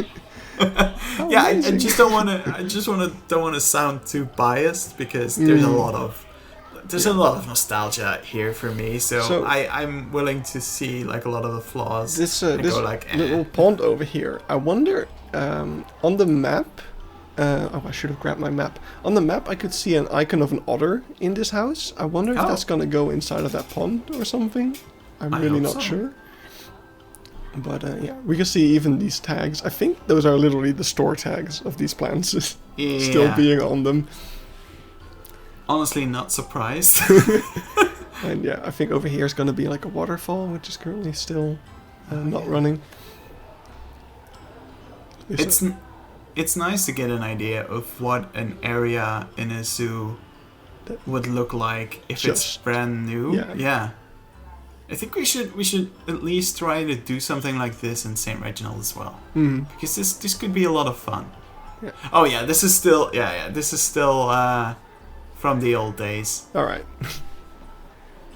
B: Yeah, I just don't want to. I just don't want to sound too biased because there's a lot of nostalgia here for me. So I'm willing to see like a lot of the flaws.
A: This
B: go like,
A: little pond over here. I wonder on the map. I should have grabbed my map. On the map, I could see an icon of an otter in this house. I wonder if that's gonna go inside of that pond or something. I'm really not sure. But yeah, we can see even these tags. I think those are literally the store tags of these plants still being on them.
B: Honestly, not surprised.
A: And yeah, I think over here is going to be like a waterfall, which is currently still not running.
B: It's nice to get an idea of what an area in a zoo would look like if it's brand new. Yeah. I think we should at least try to do something like this in St. Reginald as well, because this could be a lot of fun.
A: Yeah.
B: Oh yeah, this is still from the old days.
A: All right.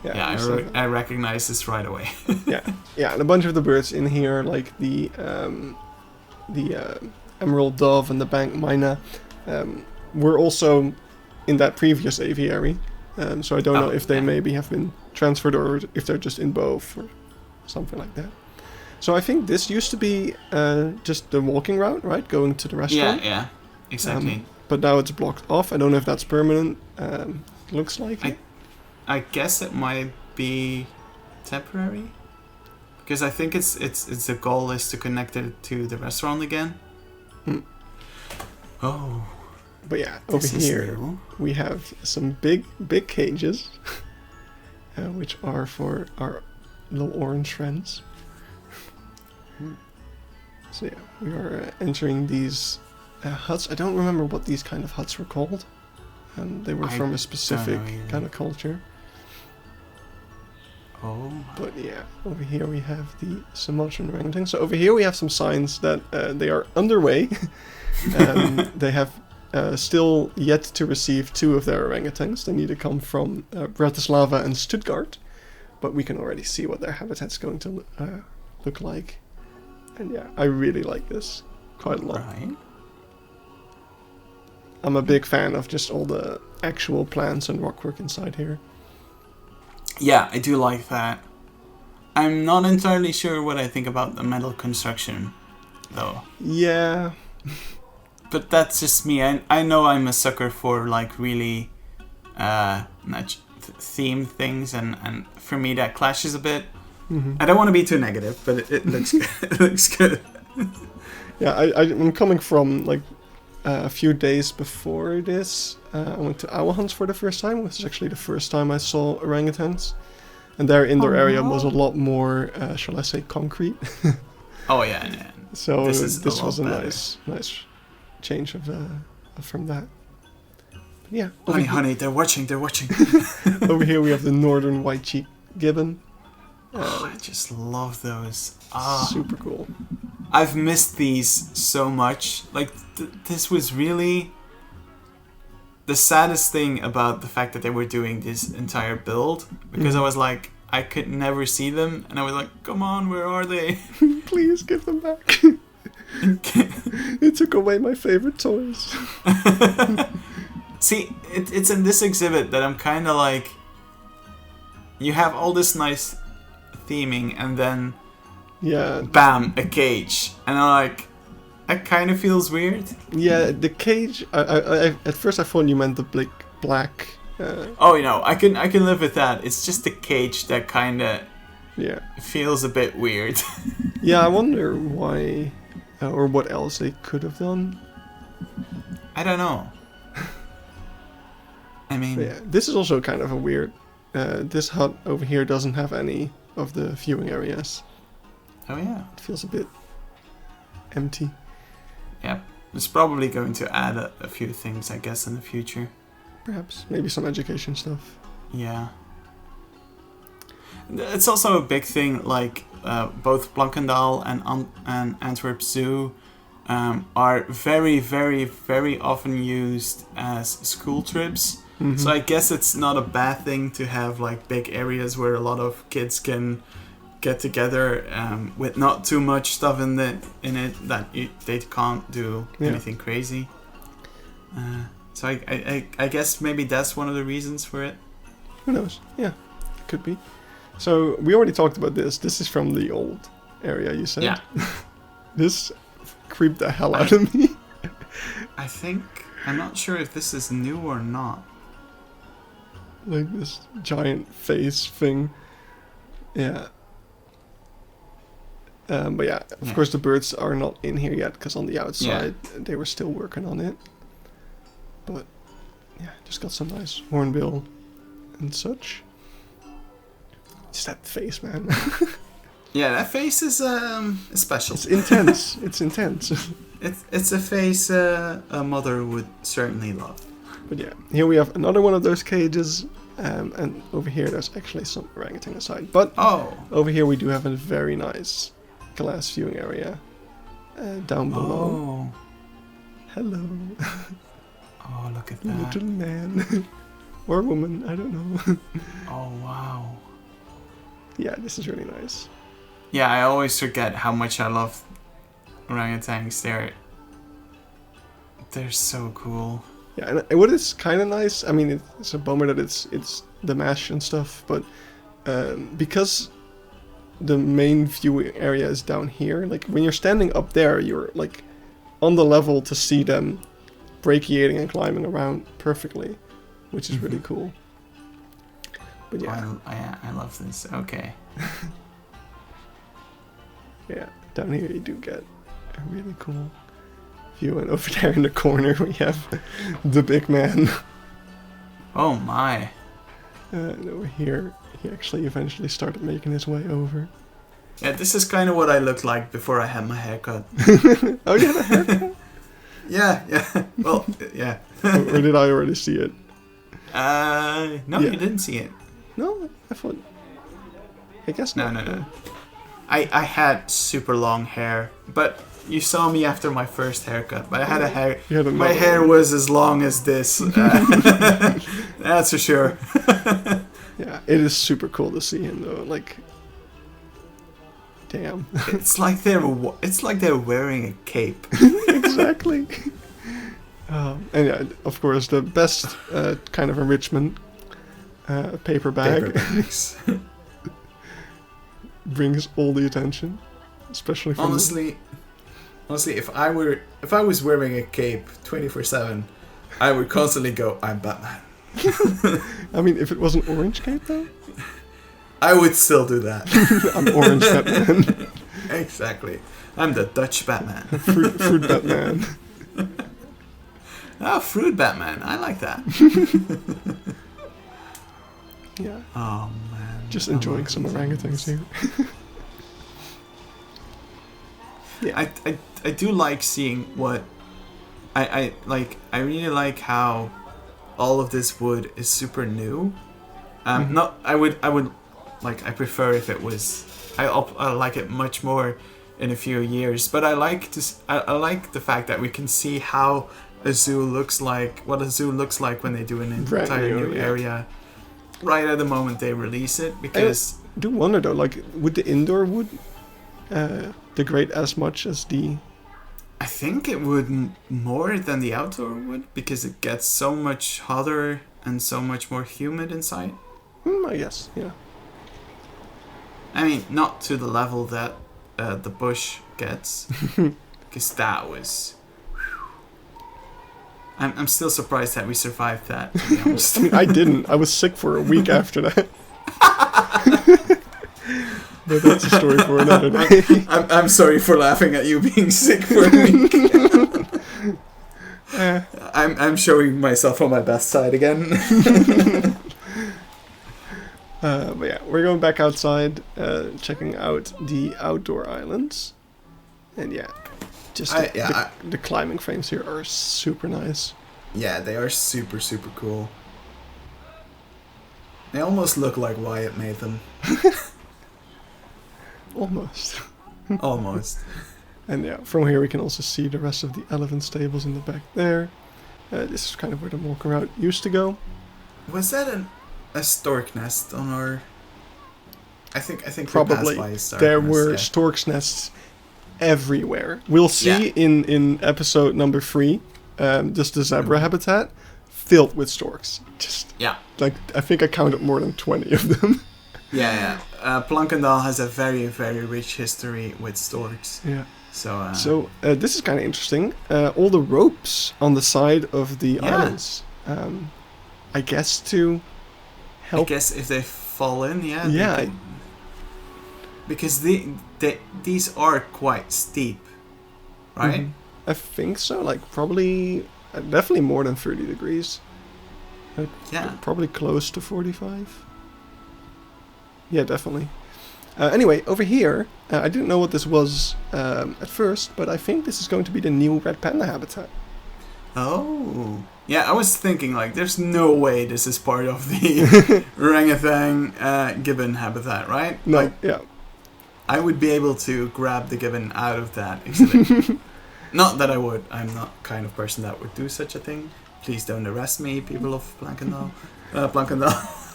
B: I recognize this right away.
A: yeah, and a bunch of the birds in here, like the emerald dove and the bank myna, were also in that previous aviary. So I don't know if they maybe have been transferred or if they're just in both or something like that. So I think this used to be just the walking route, right? Going to the restaurant.
B: Yeah, exactly.
A: But now it's blocked off. I don't know if that's permanent. Looks like it.
B: I guess it might be temporary. Because I think it's the goal is to connect it to the restaurant again. Oh.
A: But yeah, over here we have some big cages, which are for our little orange friends. So yeah, we are entering these huts. I don't remember what these kind of huts were called. They were from a specific kind of culture.
B: Oh.
A: But yeah, over here we have the Sumatran orangutan. So over here we have some signs that they are underway. They have still yet to receive 2 of their orangutans. They need to come from Bratislava and Stuttgart. But we can already see what their habitat's going to look like. And yeah, I really like this quite a lot.
B: Right.
A: I'm a big fan of just all the actual plants and rockwork inside here.
B: Yeah, I do like that. I'm not entirely sure what I think about the metal construction, though.
A: Yeah.
B: But that's just me. I know I'm a sucker for like really themed things, and for me that clashes a bit.
A: Mm-hmm.
B: I don't want to be too negative, but it looks good. It looks good.
A: Yeah, I'm coming from like a few days before this. I went to owl hunts for the first time, which is actually the first time I saw orangutans. And their indoor area was a lot more, shall I say, concrete.
B: Oh yeah.
A: So this was a nice change from that. But yeah.
B: Honey, they're watching.
A: Over here we have the northern white-cheeked gibbon.
B: I just love those.
A: Super cool.
B: I've missed these so much. Like, this was really the saddest thing about the fact that they were doing this entire build. Because I was like, I could never see them. And I was like, come on, where are they?
A: Please give them back. It took away my favorite toys.
B: See, it's in this exhibit that I'm kind of like, you have all this nice theming and then bam, a cage, and I'm like, that kind of feels weird.
A: Yeah, the cage. I at first I thought you meant the black.
B: I can live with that. It's just the cage that kind of feels a bit weird.
A: Yeah, I wonder why or what else they could have done.
B: I don't know. I mean,
A: yeah, this is also kind of a weird. This hut over here doesn't have any of the viewing areas.
B: Oh yeah,
A: it feels a bit empty.
B: Yeah, it's probably going to add a few things, I guess, in the future.
A: Perhaps. Maybe some education stuff.
B: Yeah. It's also a big thing, like both Planckendael and Antwerp Zoo are very, very, very often used as school trips.
A: Mm-hmm.
B: So I guess it's not a bad thing to have like big areas where a lot of kids can get together with not too much stuff in it that they can't do anything crazy. So I guess maybe that's one of the reasons for it.
A: Who knows? Yeah, could be. So we already talked about this. This is from the old area, you said.
B: Yeah.
A: This creeped the hell out of me.
B: I'm not sure if this is new or not.
A: Like this giant face thing. Yeah. But yeah, of course the birds are not in here yet, because on the outside they were still working on it. But yeah, just got some nice hornbill and such. It's that face, man.
B: Yeah, that face is special.
A: It's intense. It's intense.
B: It's a face a mother would certainly love.
A: But yeah, here we have another one of those cages, and over here there's actually some orangutan inside. But over here we do have a very nice glass viewing area down below.
B: Oh.
A: Hello.
B: Oh, look at that.
A: Little man. Or woman, I don't know.
B: Oh, wow.
A: Yeah, this is really nice.
B: Yeah, I always forget how much I love orangutans. They're so cool.
A: Yeah, and what is kind of nice, I mean, it's a bummer that it's the mesh and stuff, but because the main viewing area is down here, like when you're standing up there, you're like on the level to see them brachiating and climbing around perfectly, which is really cool. But yeah.
B: I love this. Okay.
A: Yeah, down here you do get a really cool view, and over there in the corner we have the big man.
B: Oh my.
A: And over here he actually eventually started making his way over.
B: Yeah, this is kind of what I looked like before I had my haircut.
A: Oh, you had a haircut?
B: Yeah. Well, yeah.
A: Or did I already see it?
B: No, you didn't see it.
A: No, I thought... I guess not.
B: No. I had super long hair, but you saw me after my first haircut. But I had a hair. My hair was as long as this. That's for sure.
A: Yeah, it is super cool to see him though. Like, damn.
B: It's like they're wearing a cape.
A: Exactly. And yeah, of course, the best kind of enrichment, paper bag.
B: Paper bags.
A: Brings all the attention, especially from
B: honestly, if I was wearing a cape 24/7, I would constantly go, "I'm Batman."
A: I mean, if it was an orange cape though,
B: I would still do that.
A: I'm orange Batman.
B: Exactly, I'm the Dutch Batman.
A: fruit Batman.
B: Oh, fruit Batman! I like that.
A: Yeah.
B: Oh man.
A: Just enjoying some orangutans here.
B: Yeah. I do like seeing what I like. I really like how all of this wood is super new. Not I would like, I prefer if it was. I like it much more in a few years. But I like the fact that we can see how a zoo looks like. What a zoo looks like when they do an entire new area. Right at the moment they release it, because
A: I do wonder though, like, would the indoor wood degrade as much as the...
B: I think it would more than the outdoor wood, because it gets so much hotter and so much more humid inside.
A: I guess, yeah.
B: I mean, not to the level that the bush gets, because that was... I'm still surprised that we survived that, to be honest.
A: I didn't. I was sick for a week after that. But that's a story for another day.
B: I'm sorry for laughing at you being sick for a week. I'm showing myself on my best side again.
A: But yeah, we're going back outside, checking out the outdoor islands. And yeah, Just the climbing frames here are super nice.
B: Yeah, they are super, super cool. They almost look like Wyatt made them.
A: Almost.
B: Almost.
A: And yeah, from here we can also see the rest of the elephant stables in the back there. This is kind of where the walker route used to go.
B: Was that a stork nest on our... I think
A: probably.
B: We passed by a stork
A: there
B: nest,
A: were stork's nests everywhere. We'll see in episode number 3, just the zebra habitat filled with storks. Just like I think I counted more than 20 of them.
B: Planckendael has a very, very rich history with storks.
A: Yeah.
B: So
A: this is kind of interesting. All the ropes on the side of the islands. I guess to help.
B: I guess if they fall in,
A: Yeah.
B: Because these are quite steep, right?
A: Mm-hmm. I think so. Like probably, definitely more than 30 degrees. Probably close to 45. Yeah, definitely. Anyway, over here, I didn't know what this was at first, but I think this is going to be the new red panda habitat.
B: Oh. Yeah, I was thinking, like, there's no way this is part of the orangutan gibbon habitat, right?
A: No,
B: like,
A: yeah.
B: I would be able to grab the gibbon out of that exhibit. Not that I would. I'm not the kind of person that would do such a thing. Please don't arrest me, people of Planckendael.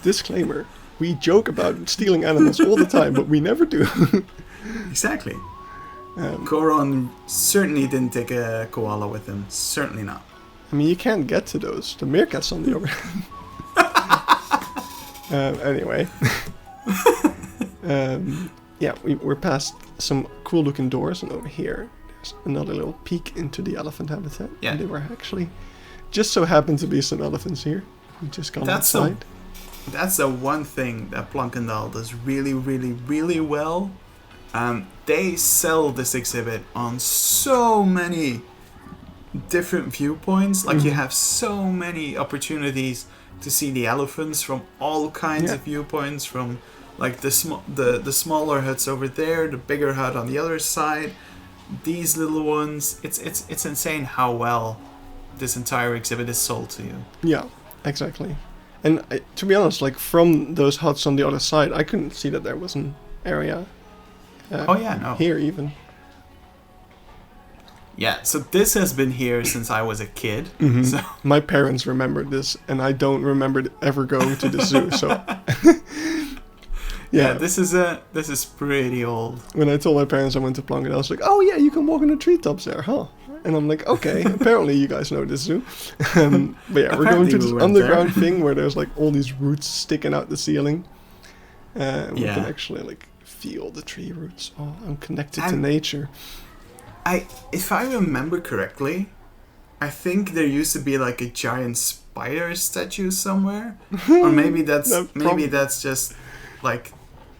A: Disclaimer. We joke about stealing animals all the time, but we never do.
B: Exactly. Goron certainly didn't take a koala with him. Certainly not.
A: I mean, you can't get to those. The meerkats on the other hand. Anyway. We're past some cool looking doors, and over here there's another little peek into the elephant habitat.
B: Yeah.
A: And they were actually just so happened to be some elephants here. We just gone outside.
B: That's the one thing that Planckendael does really, really, really well. They sell this exhibit on so many different viewpoints. Like you have so many opportunities to see the elephants from all kinds of viewpoints. From like the smaller huts over there, the bigger hut on the other side, these little ones. It's insane how well this entire exhibit is sold to you.
A: Yeah, exactly. And to be honest, like from those huts on the other side, I couldn't see that there was an area. Here even. Yeah,
B: so this has been here since I was a kid.
A: Mm-hmm.
B: So
A: my parents remembered this, and I don't remember ever going to the zoo. So
B: this is pretty old.
A: When I told my parents I went to Planckendael, I was like, "Oh yeah, you can walk in the treetops there, huh?" And I'm like, "Okay, apparently you guys know this zoo." But yeah, we're going to this underground thing where there's like all these roots sticking out the ceiling. We can actually like feel the tree roots. Oh, I'm connected to nature.
B: If I remember correctly, I think there used to be like a giant spider statue somewhere, or maybe that's just like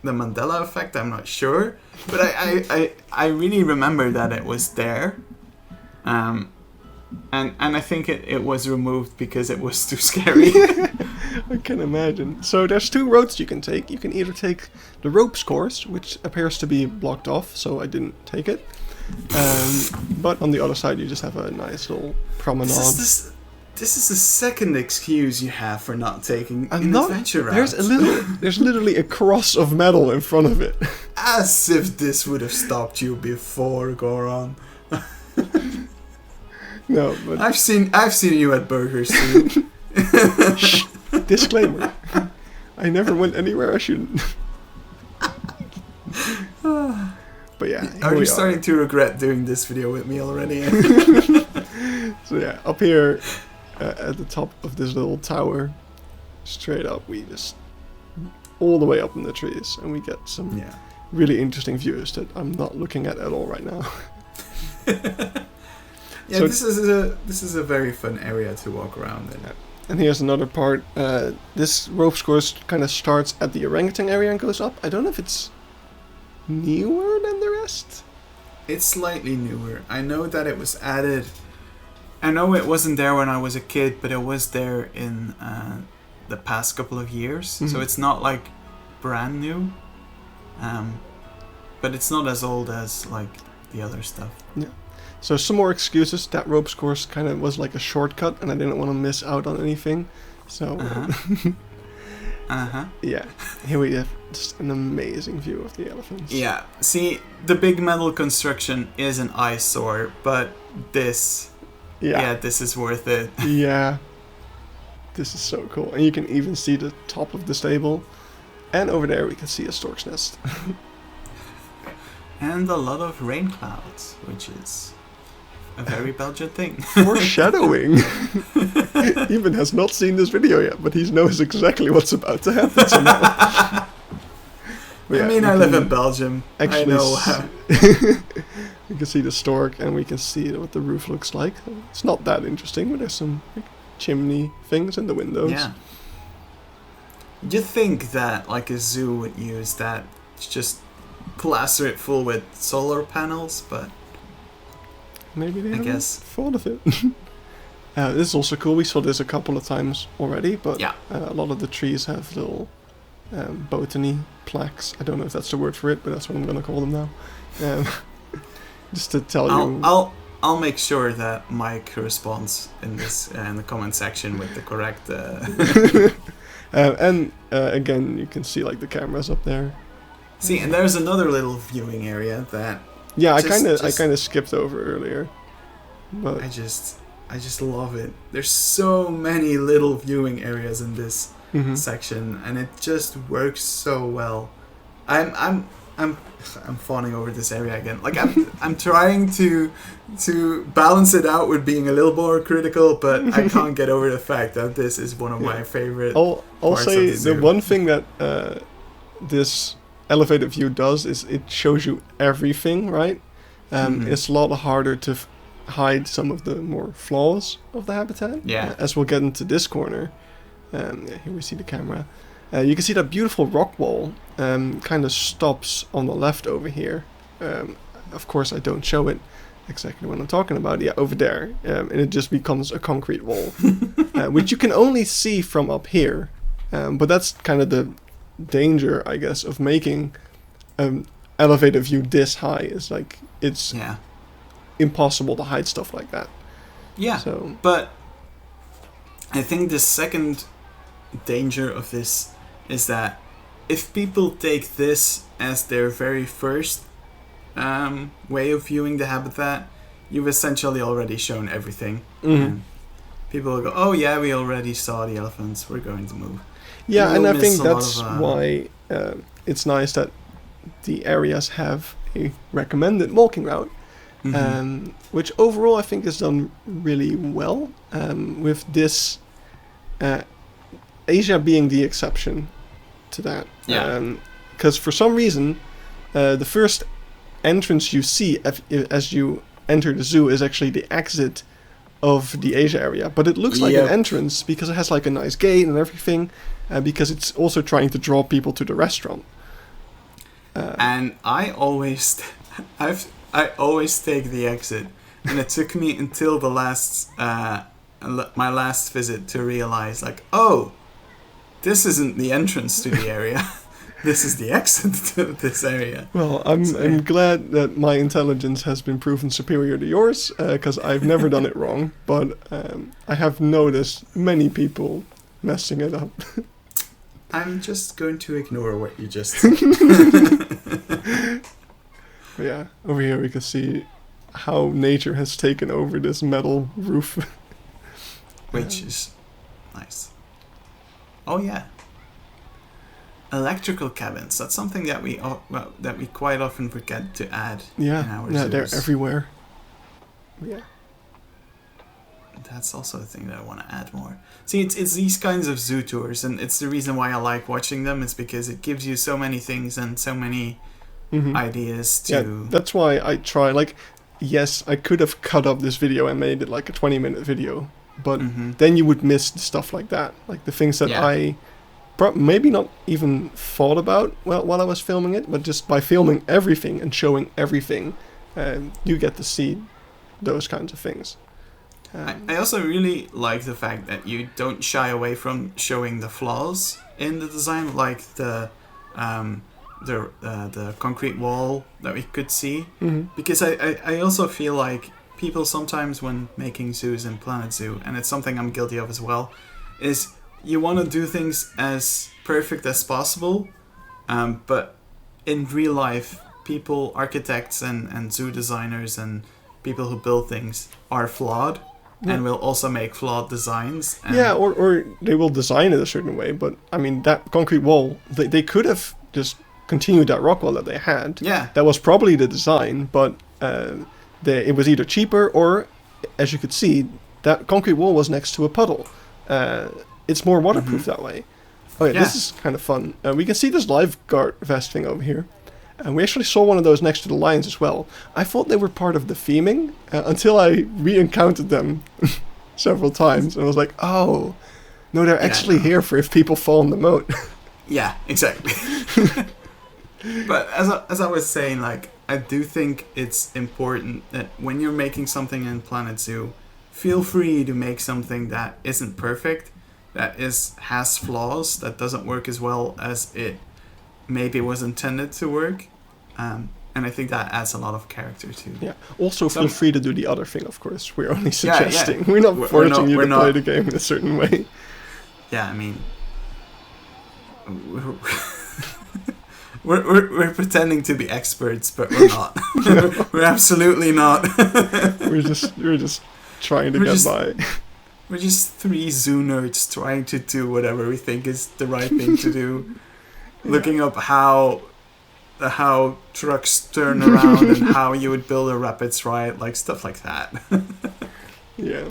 B: the Mandela effect. I'm not sure, but I really remember that it was there, and I think it was removed because it was too scary.
A: I can imagine. So there's 2 roads you can take. You can either take the ropes course, which appears to be blocked off, so I didn't take it. But on the other side, you just have a nice little promenade.
B: This is the second excuse you have for not taking an adventure route.
A: There's literally a cross of metal in front of it.
B: As if this would have stopped you before, Goron.
A: No, but
B: I've seen you at burgers too.
A: Shh, disclaimer. I never went anywhere I shouldn't. But yeah,
B: are you starting to regret doing this video with me already?
A: So yeah, up here at the top of this little tower, straight up, we just all the way up in the trees, and we get some really interesting views that I'm not looking at all right now.
B: So this is a very fun area to walk around in.
A: And here's another part. This ropes course kind of starts at the orangutan area and goes up. I don't know if it's newer than the rest.
B: It's slightly newer. I know that it was added. I know it wasn't there when I was a kid, but it was there in the past couple of years. Mm-hmm. So it's not like brand new, but it's not as old as like the other stuff.
A: Yeah. So some more excuses. That ropes course kind of was like a shortcut, and I didn't want to miss out on anything. So, yeah, here we have just an amazing view of the elephants.
B: Yeah, see, the big metal construction is an eyesore, but this, this is worth it.
A: Yeah, this is so cool. And you can even see the top of the stable. And over there we can see a stork's nest.
B: And a lot of rain clouds, which is a very Belgian thing.
A: Foreshadowing. Even has not seen this video yet, but he knows exactly what's about to happen somehow.
B: I mean, I live in Belgium. I know how.
A: We can see the stork, and we can see what the roof looks like. It's not that interesting, but there's some chimney things in the windows.
B: Yeah. You'd think that like a zoo would use that, just plaster it full with solar panels, but
A: maybe they haven't thought of it. This is also cool. We saw this a couple of times already, but a lot of the trees have little botany plaques. I don't know if that's the word for it, but that's what I'm going to call them now. Just to tell you.
B: I'll make sure that Mike responds in this in the comment section with the correct.
A: And again, you can see like the cameras up there.
B: See, and there's another little viewing area that.
A: Yeah, I kind of skipped over earlier, but
B: I just love it. There's so many little viewing areas in this section, and it just works so well. I'm fawning over this area again. Like I'm trying to balance it out with being a little more critical, but I can't get over the fact that this is one of my favorite.
A: I'll say the one thing that this elevated view does is it shows you everything, right? It's a lot harder to hide some of the more flaws of the habitat.
B: Yeah.
A: As we'll get into this corner. Here we see the camera. You can see that beautiful rock wall kind of stops on the left over here. Of course, I don't show it exactly what I'm talking about. Yeah, over there. And it just becomes a concrete wall, which you can only see from up here. But that's kind of the danger, I guess, of making elevated view this high. Is like it's impossible to hide stuff like that.
B: Yeah, but I think the second danger of this is that if people take this as their very first way of viewing the habitat, you've essentially already shown everything. And people will go, oh yeah, we already saw the elephants, we're going to move.
A: Yeah, and I think that's why it's nice that the areas have a recommended walking route, which overall I think is done really well, with this Asia being the exception to that. Because for some reason, the first entrance you see as you enter the zoo is actually the exit of the Asia area. But it looks like an entrance because it has like a nice gate and everything, because it's also trying to draw people to the restaurant.
B: And I always take the exit, and it took me until the my last visit to realize, like, oh, this isn't the entrance to the area. This is the exit to this area.
A: Well, I'm glad that my intelligence has been proven superior to yours, because I've never done it wrong, but I have noticed many people messing it up.
B: I'm just going to ignore what you just said.
A: Yeah, over here we can see how nature has taken over this metal roof.
B: Which is nice. Oh yeah. Electrical cabins. That's something that we quite often forget to add in our zoos.
A: They're everywhere. Yeah.
B: That's also a thing that I want to add more. See, it's these kinds of zoo tours, and it's the reason why I like watching them. It's because it gives you so many things and so many ideas to...
A: Yeah, that's why I try, like, yes, I could have cut up this video and made it like a 20-minute video, but then you would miss stuff like that. Like the things that I maybe not even thought about while I was filming it, but just by filming everything and showing everything, you get to see those kinds of things.
B: I also really like the fact that you don't shy away from showing the flaws in the design, like the concrete wall that we could see, because I also feel like people sometimes when making zoos in Planet Zoo, and it's something I'm guilty of as well, is you want to do things as perfect as possible, but in real life, people, architects and zoo designers and people who build things are flawed. Yeah. And will also make flawed designs.
A: Yeah, or they will design it a certain way, but I mean, that concrete wall, they could have just continued that rock wall that they had.
B: Yeah.
A: That was probably the design, but it was either cheaper or, as you could see, that concrete wall was next to a puddle. It's more waterproof that way. Okay, this is kind of fun. We can see this lifeguard vest thing over here. And we actually saw one of those next to the lions as well. I thought they were part of the theming until I re-encountered them several times. And I was like, oh, no, they're actually here for if people fall in the moat.
B: Yeah, exactly. But as I was saying, like, I do think it's important that when you're making something in Planet Zoo, feel free to make something that isn't perfect, that has flaws, that doesn't work as well as it maybe was intended to work. And I think that adds a lot of character too.
A: Yeah. Also, feel free to do the other thing, of course. We're only suggesting. We're not forcing you to play the game in a certain way.
B: Yeah, I mean, we're pretending to be experts, but we're not. We're absolutely not.
A: we're just trying to get by.
B: We're just 3 zoo nerds trying to do whatever we think is the right thing to do. Looking up how trucks turn around and how you would build a rapids ride, like stuff like that.
A: Yeah.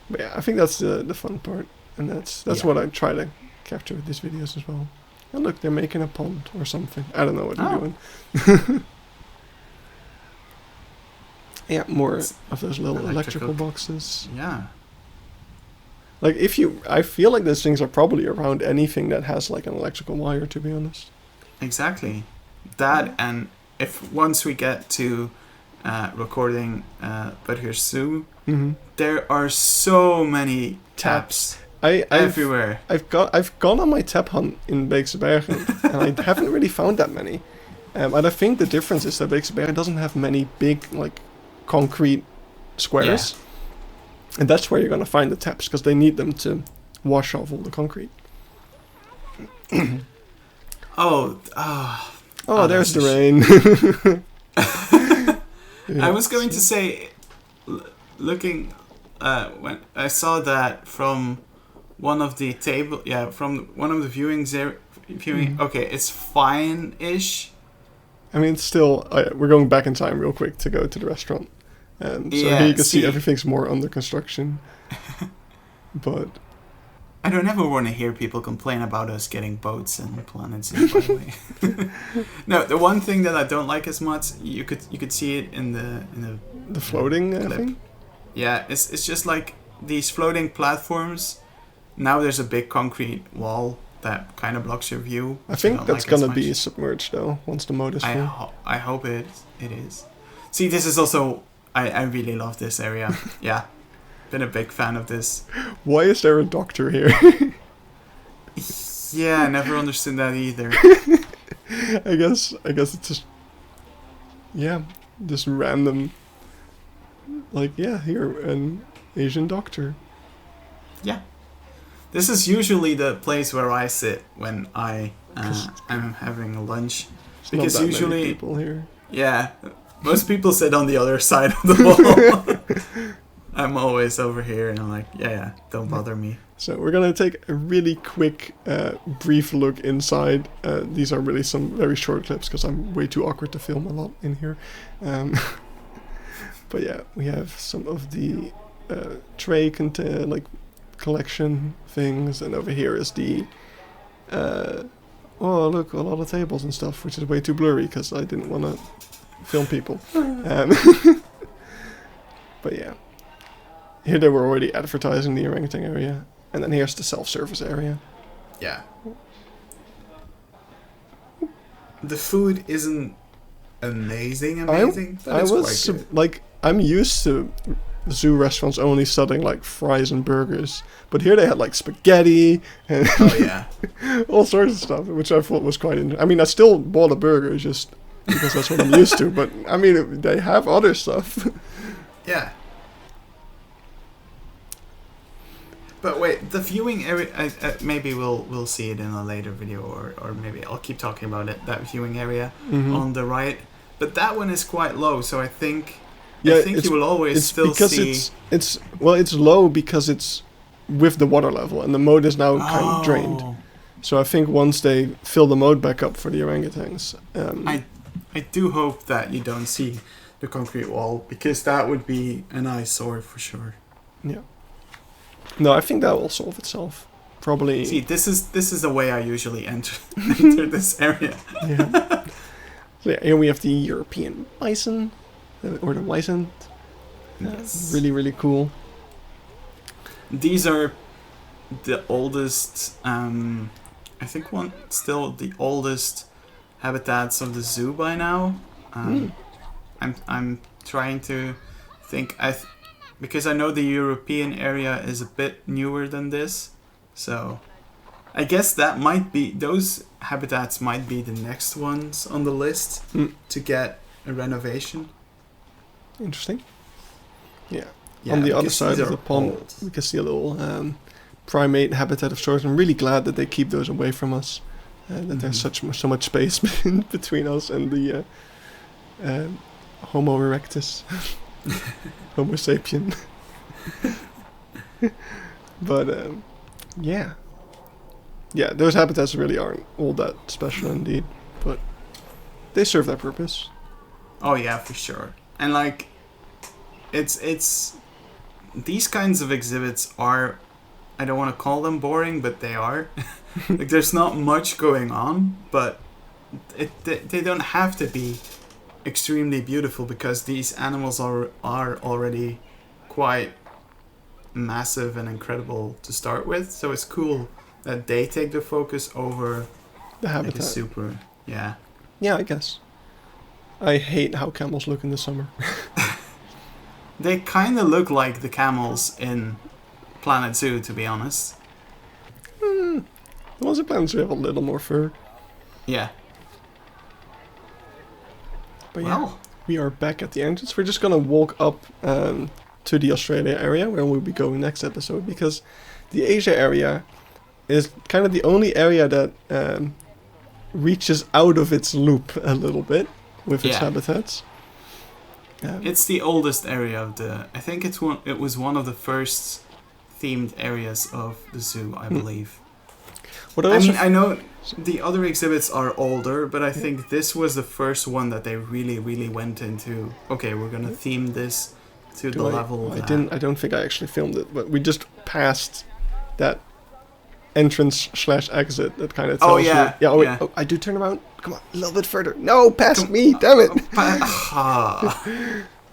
A: But yeah, I think that's the fun part. And that's what I try to capture with these videos as well. And look, they're making a pond or something. I don't know what they're doing. Yeah, more of those little electrical boxes.
B: Yeah.
A: Like, I feel like those things are probably around anything that has like an electrical wire, to be honest.
B: Exactly. That, and if once we get to recording But Here's Zoo, there are so many taps everywhere.
A: I've gone on my tap hunt in Bergen, and I haven't really found that many. And I think the difference is that Bergen doesn't have many big like concrete squares. Yeah. And that's where you're going to find the taps, because they need them to wash off all the concrete. There's the rain.
B: Yeah. I was going to say, looking, when I saw that from one of the from one of the viewings there, okay, it's fine-ish.
A: I mean, it's still, we're going back in time real quick to go to the restaurant. So here you can see everything's more under construction. But
B: I don't ever want to hear people complain about us getting boats in Planet Zoo, by the way. No, the one thing that I don't like as much, you could see it in the
A: floating
B: clip.
A: thing?
B: Yeah, it's just like these floating platforms. Now there's a big concrete wall that kind of blocks your view.
A: I think that's going to be submerged though, once the moat is full.
B: I hope it is. See, this is also, I really love this area. Yeah, been a big fan of this.
A: Why is there a doctor here?
B: Yeah, I never understood that either.
A: I guess it's just, just random, like, here, an Asian doctor.
B: Yeah. This is usually the place where I sit when I am having lunch.
A: Because not that usually many people here.
B: Yeah, most people sit on the other side of the wall. I'm always over here, and I'm like, don't bother me.
A: So we're gonna take a really quick, brief look inside. These are really some very short clips because I'm way too awkward to film a lot in here. But yeah, we have some of the tray collection things, and over here is the look, a lot of tables and stuff, which is way too blurry because I didn't want to film people. But yeah, here they were already advertising the orangutan area, and then here's the self-service area.
B: Yeah, the food isn't amazing, but it's quite good.
A: Like, I'm used to zoo restaurants only selling like fries and burgers, but here they had like spaghetti and all sorts of stuff, which I thought was quite interesting. I mean, I still bought a burger just because that's what I'm used to, but I mean, they have other stuff.
B: Yeah. But wait, the viewing area. Maybe we'll see it in a later video, or maybe I'll keep talking about it. That viewing area on the right, but that one is quite low. So I think you will always still see.
A: It's low because it's with the water level, and the moat is now kind of drained. So I think once they fill the moat back up for the orangutans,
B: I do hope that you don't see the concrete wall, because that would be an eyesore for sure.
A: Yeah. No, I think that will solve itself. Probably.
B: See, this is the way I usually enter this area.
A: Yeah. So yeah, here we have the European bison, or the wisent.
B: Yes.
A: Really, really cool.
B: These are the oldest. I think still the oldest habitats of the zoo by now. I'm trying to think. Because I know the European area is a bit newer than this, so I guess those habitats might be the next ones on the list to get a renovation.
A: Interesting. Yeah. On the other side of the pond, we can see a little primate habitat of sorts. I'm really glad that they keep those away from us. That there's so much space between us and the Homo erectus. Homo sapien. But yeah, those habitats really aren't all that special indeed, but they serve their purpose.
B: Oh yeah, for sure. And like, it's these kinds of exhibits are, I don't want to call them boring, but they are. Like, there's not much going on, but they don't have to be extremely beautiful, because these animals are already quite massive and incredible to start with. So it's cool that they take the focus over
A: the habitat.
B: Like, super, yeah.
A: Yeah, I guess. I hate how camels look in the summer.
B: They kind of look like the camels in Planet Zoo, to be honest.
A: The ones in Planet Zoo have a little more fur.
B: Yeah.
A: But yeah, we are back at the entrance. We're just gonna walk up to the Australia area, where we'll be going next episode, because the Asia area is kind of the only area that reaches out of its loop a little bit with its habitats.
B: It's the oldest area of the. I think it was one of the first themed areas of the zoo, I believe. I know the other exhibits are older, but I think this was the first one that they really, really went into. Okay, we're gonna theme this to the level.
A: I don't think I actually filmed it, but we just passed that entrance/exit that kind of tells you. Oh, I do turn around. Come on, a little bit further. No, past me. Damn it.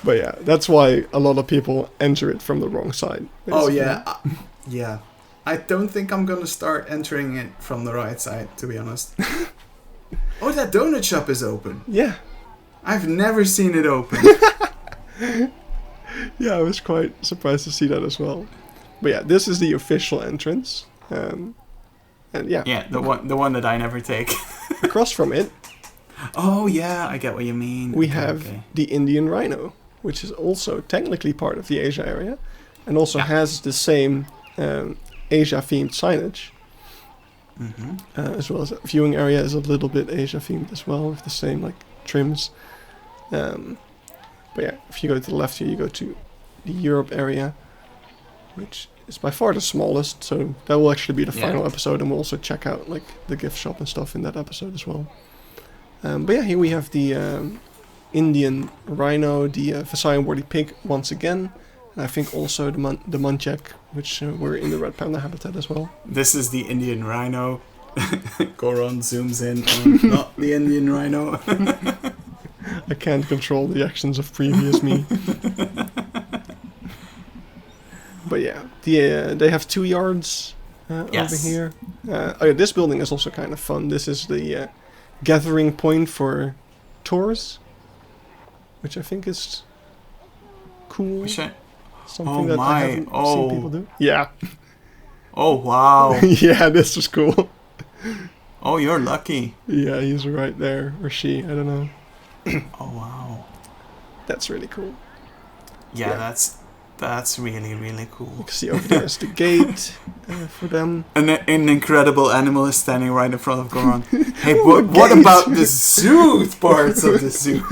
A: But yeah, that's why a lot of people enter it from the wrong side. Basically.
B: Oh yeah, yeah. I don't think I'm gonna start entering it from the right side, to be honest. Oh, that donut shop is open.
A: Yeah.
B: I've never seen it open.
A: Yeah, I was quite surprised to see that as well. But yeah, this is the official entrance. And yeah.
B: Yeah, the one that I never take.
A: Across from it.
B: Oh yeah, I get what you mean.
A: We have the Indian rhino, which is also technically part of the Asia area, and also has the same Asia-themed signage. As well as the viewing area is a little bit Asia-themed as well, with the same like trims. But yeah, if you go to the left here, you go to the Europe area, which is by far the smallest. So that will actually be the final episode, and we'll also check out like the gift shop and stuff in that episode as well. But yeah, here we have the Indian rhino, the Visayan warty pig once again. And I think also the muntjac, which were in the red panda habitat as well.
B: This is the Indian rhino. Goron zooms in on not the Indian rhino.
A: I can't control the actions of previous me. But yeah, they have 2 yards over here. This building is also kind of fun. This is the gathering point for tours, which I think is cool. Something that I haven't seen people do. Yeah.
B: Oh, wow.
A: Yeah, this was cool.
B: Oh, you're lucky.
A: Yeah, he's right there. Or she, I don't know.
B: Oh, wow.
A: That's really cool.
B: Yeah, that's really, really cool.
A: You can see over there is the gate for them.
B: An incredible animal is standing right in front of Goron. Hey, what about the zoo parts of the zoo?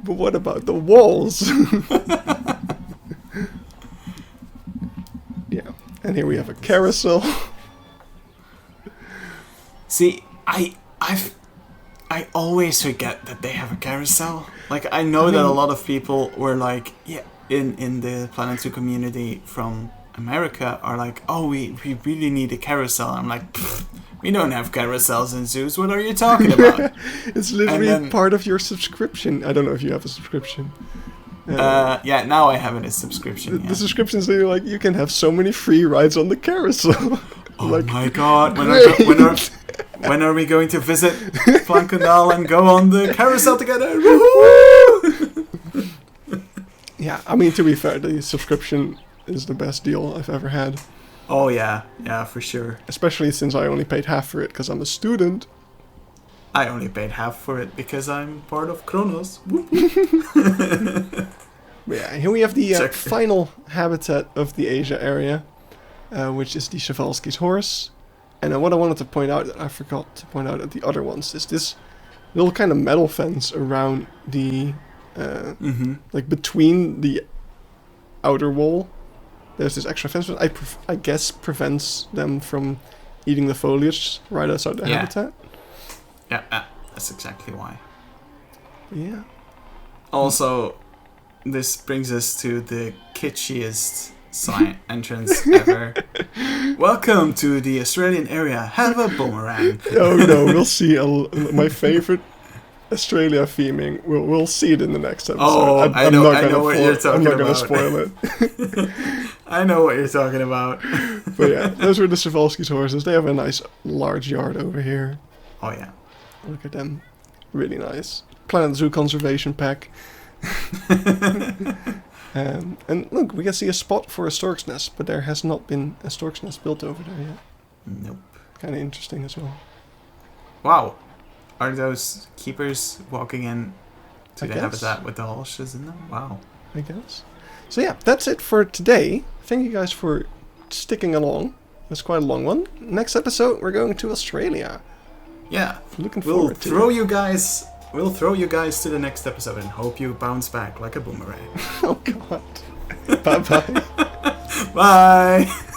A: But what about the walls? Yeah, and here we have a carousel.
B: See, I always forget that they have a carousel. Like, I know that a lot of people were like, yeah, in the Planet Zoo community from America are like, oh, we really need a carousel. I'm like, we don't have carousels in zoos. What are you talking about?
A: It's literally part of your subscription. I don't know if you have a subscription.
B: Yeah, now I have a subscription.
A: The subscription is like you can have so many free rides on the carousel.
B: Oh
A: like,
B: my god! When are we going to visit Planckendael and go on the carousel together? Woohoo!
A: Yeah, I mean, to be fair, the subscription is the best deal I've ever had.
B: Oh yeah, for sure.
A: Especially since I only paid half for it because I'm a student.
B: I only paid half for it because I'm part of Kronos.
A: Yeah, here we have the final habitat of the Asia area, which is the Przewalski's horse. And what I wanted to point out, that I forgot to point out at the other ones, is this little kind of metal fence around the, like between the outer wall. There's this extra fence, but I guess prevents them from eating the foliage right outside the habitat.
B: Yeah, that's exactly why.
A: Yeah.
B: Also, this brings us to the kitschiest entrance ever. Welcome to the Australian area. Have a boomerang.
A: Oh no, we'll see. My favorite Australia theming. We'll see it in the next episode.
B: Oh, I know what you're talking about.
A: I'm not going to spoil it.
B: I know what you're talking about.
A: But yeah, those were the Przewalski's horses. They have a nice large yard over here.
B: Oh yeah.
A: Look at them. Really nice. Planet Zoo conservation pack. And look, we can see a spot for a stork's nest, but there has not been a stork's nest built over there yet.
B: Nope.
A: Kind of interesting as well.
B: Wow. Are those keepers walking in to the habitat with the horses in them? Wow.
A: I guess. So yeah, that's it for today. Thank you guys for sticking along. It was quite a long one. Next episode, we're going to Australia.
B: Yeah.
A: Looking forward to it.
B: We'll throw you guys to the next episode and hope you bounce back like a boomerang.
A: Oh god. Bye-bye.
B: Bye.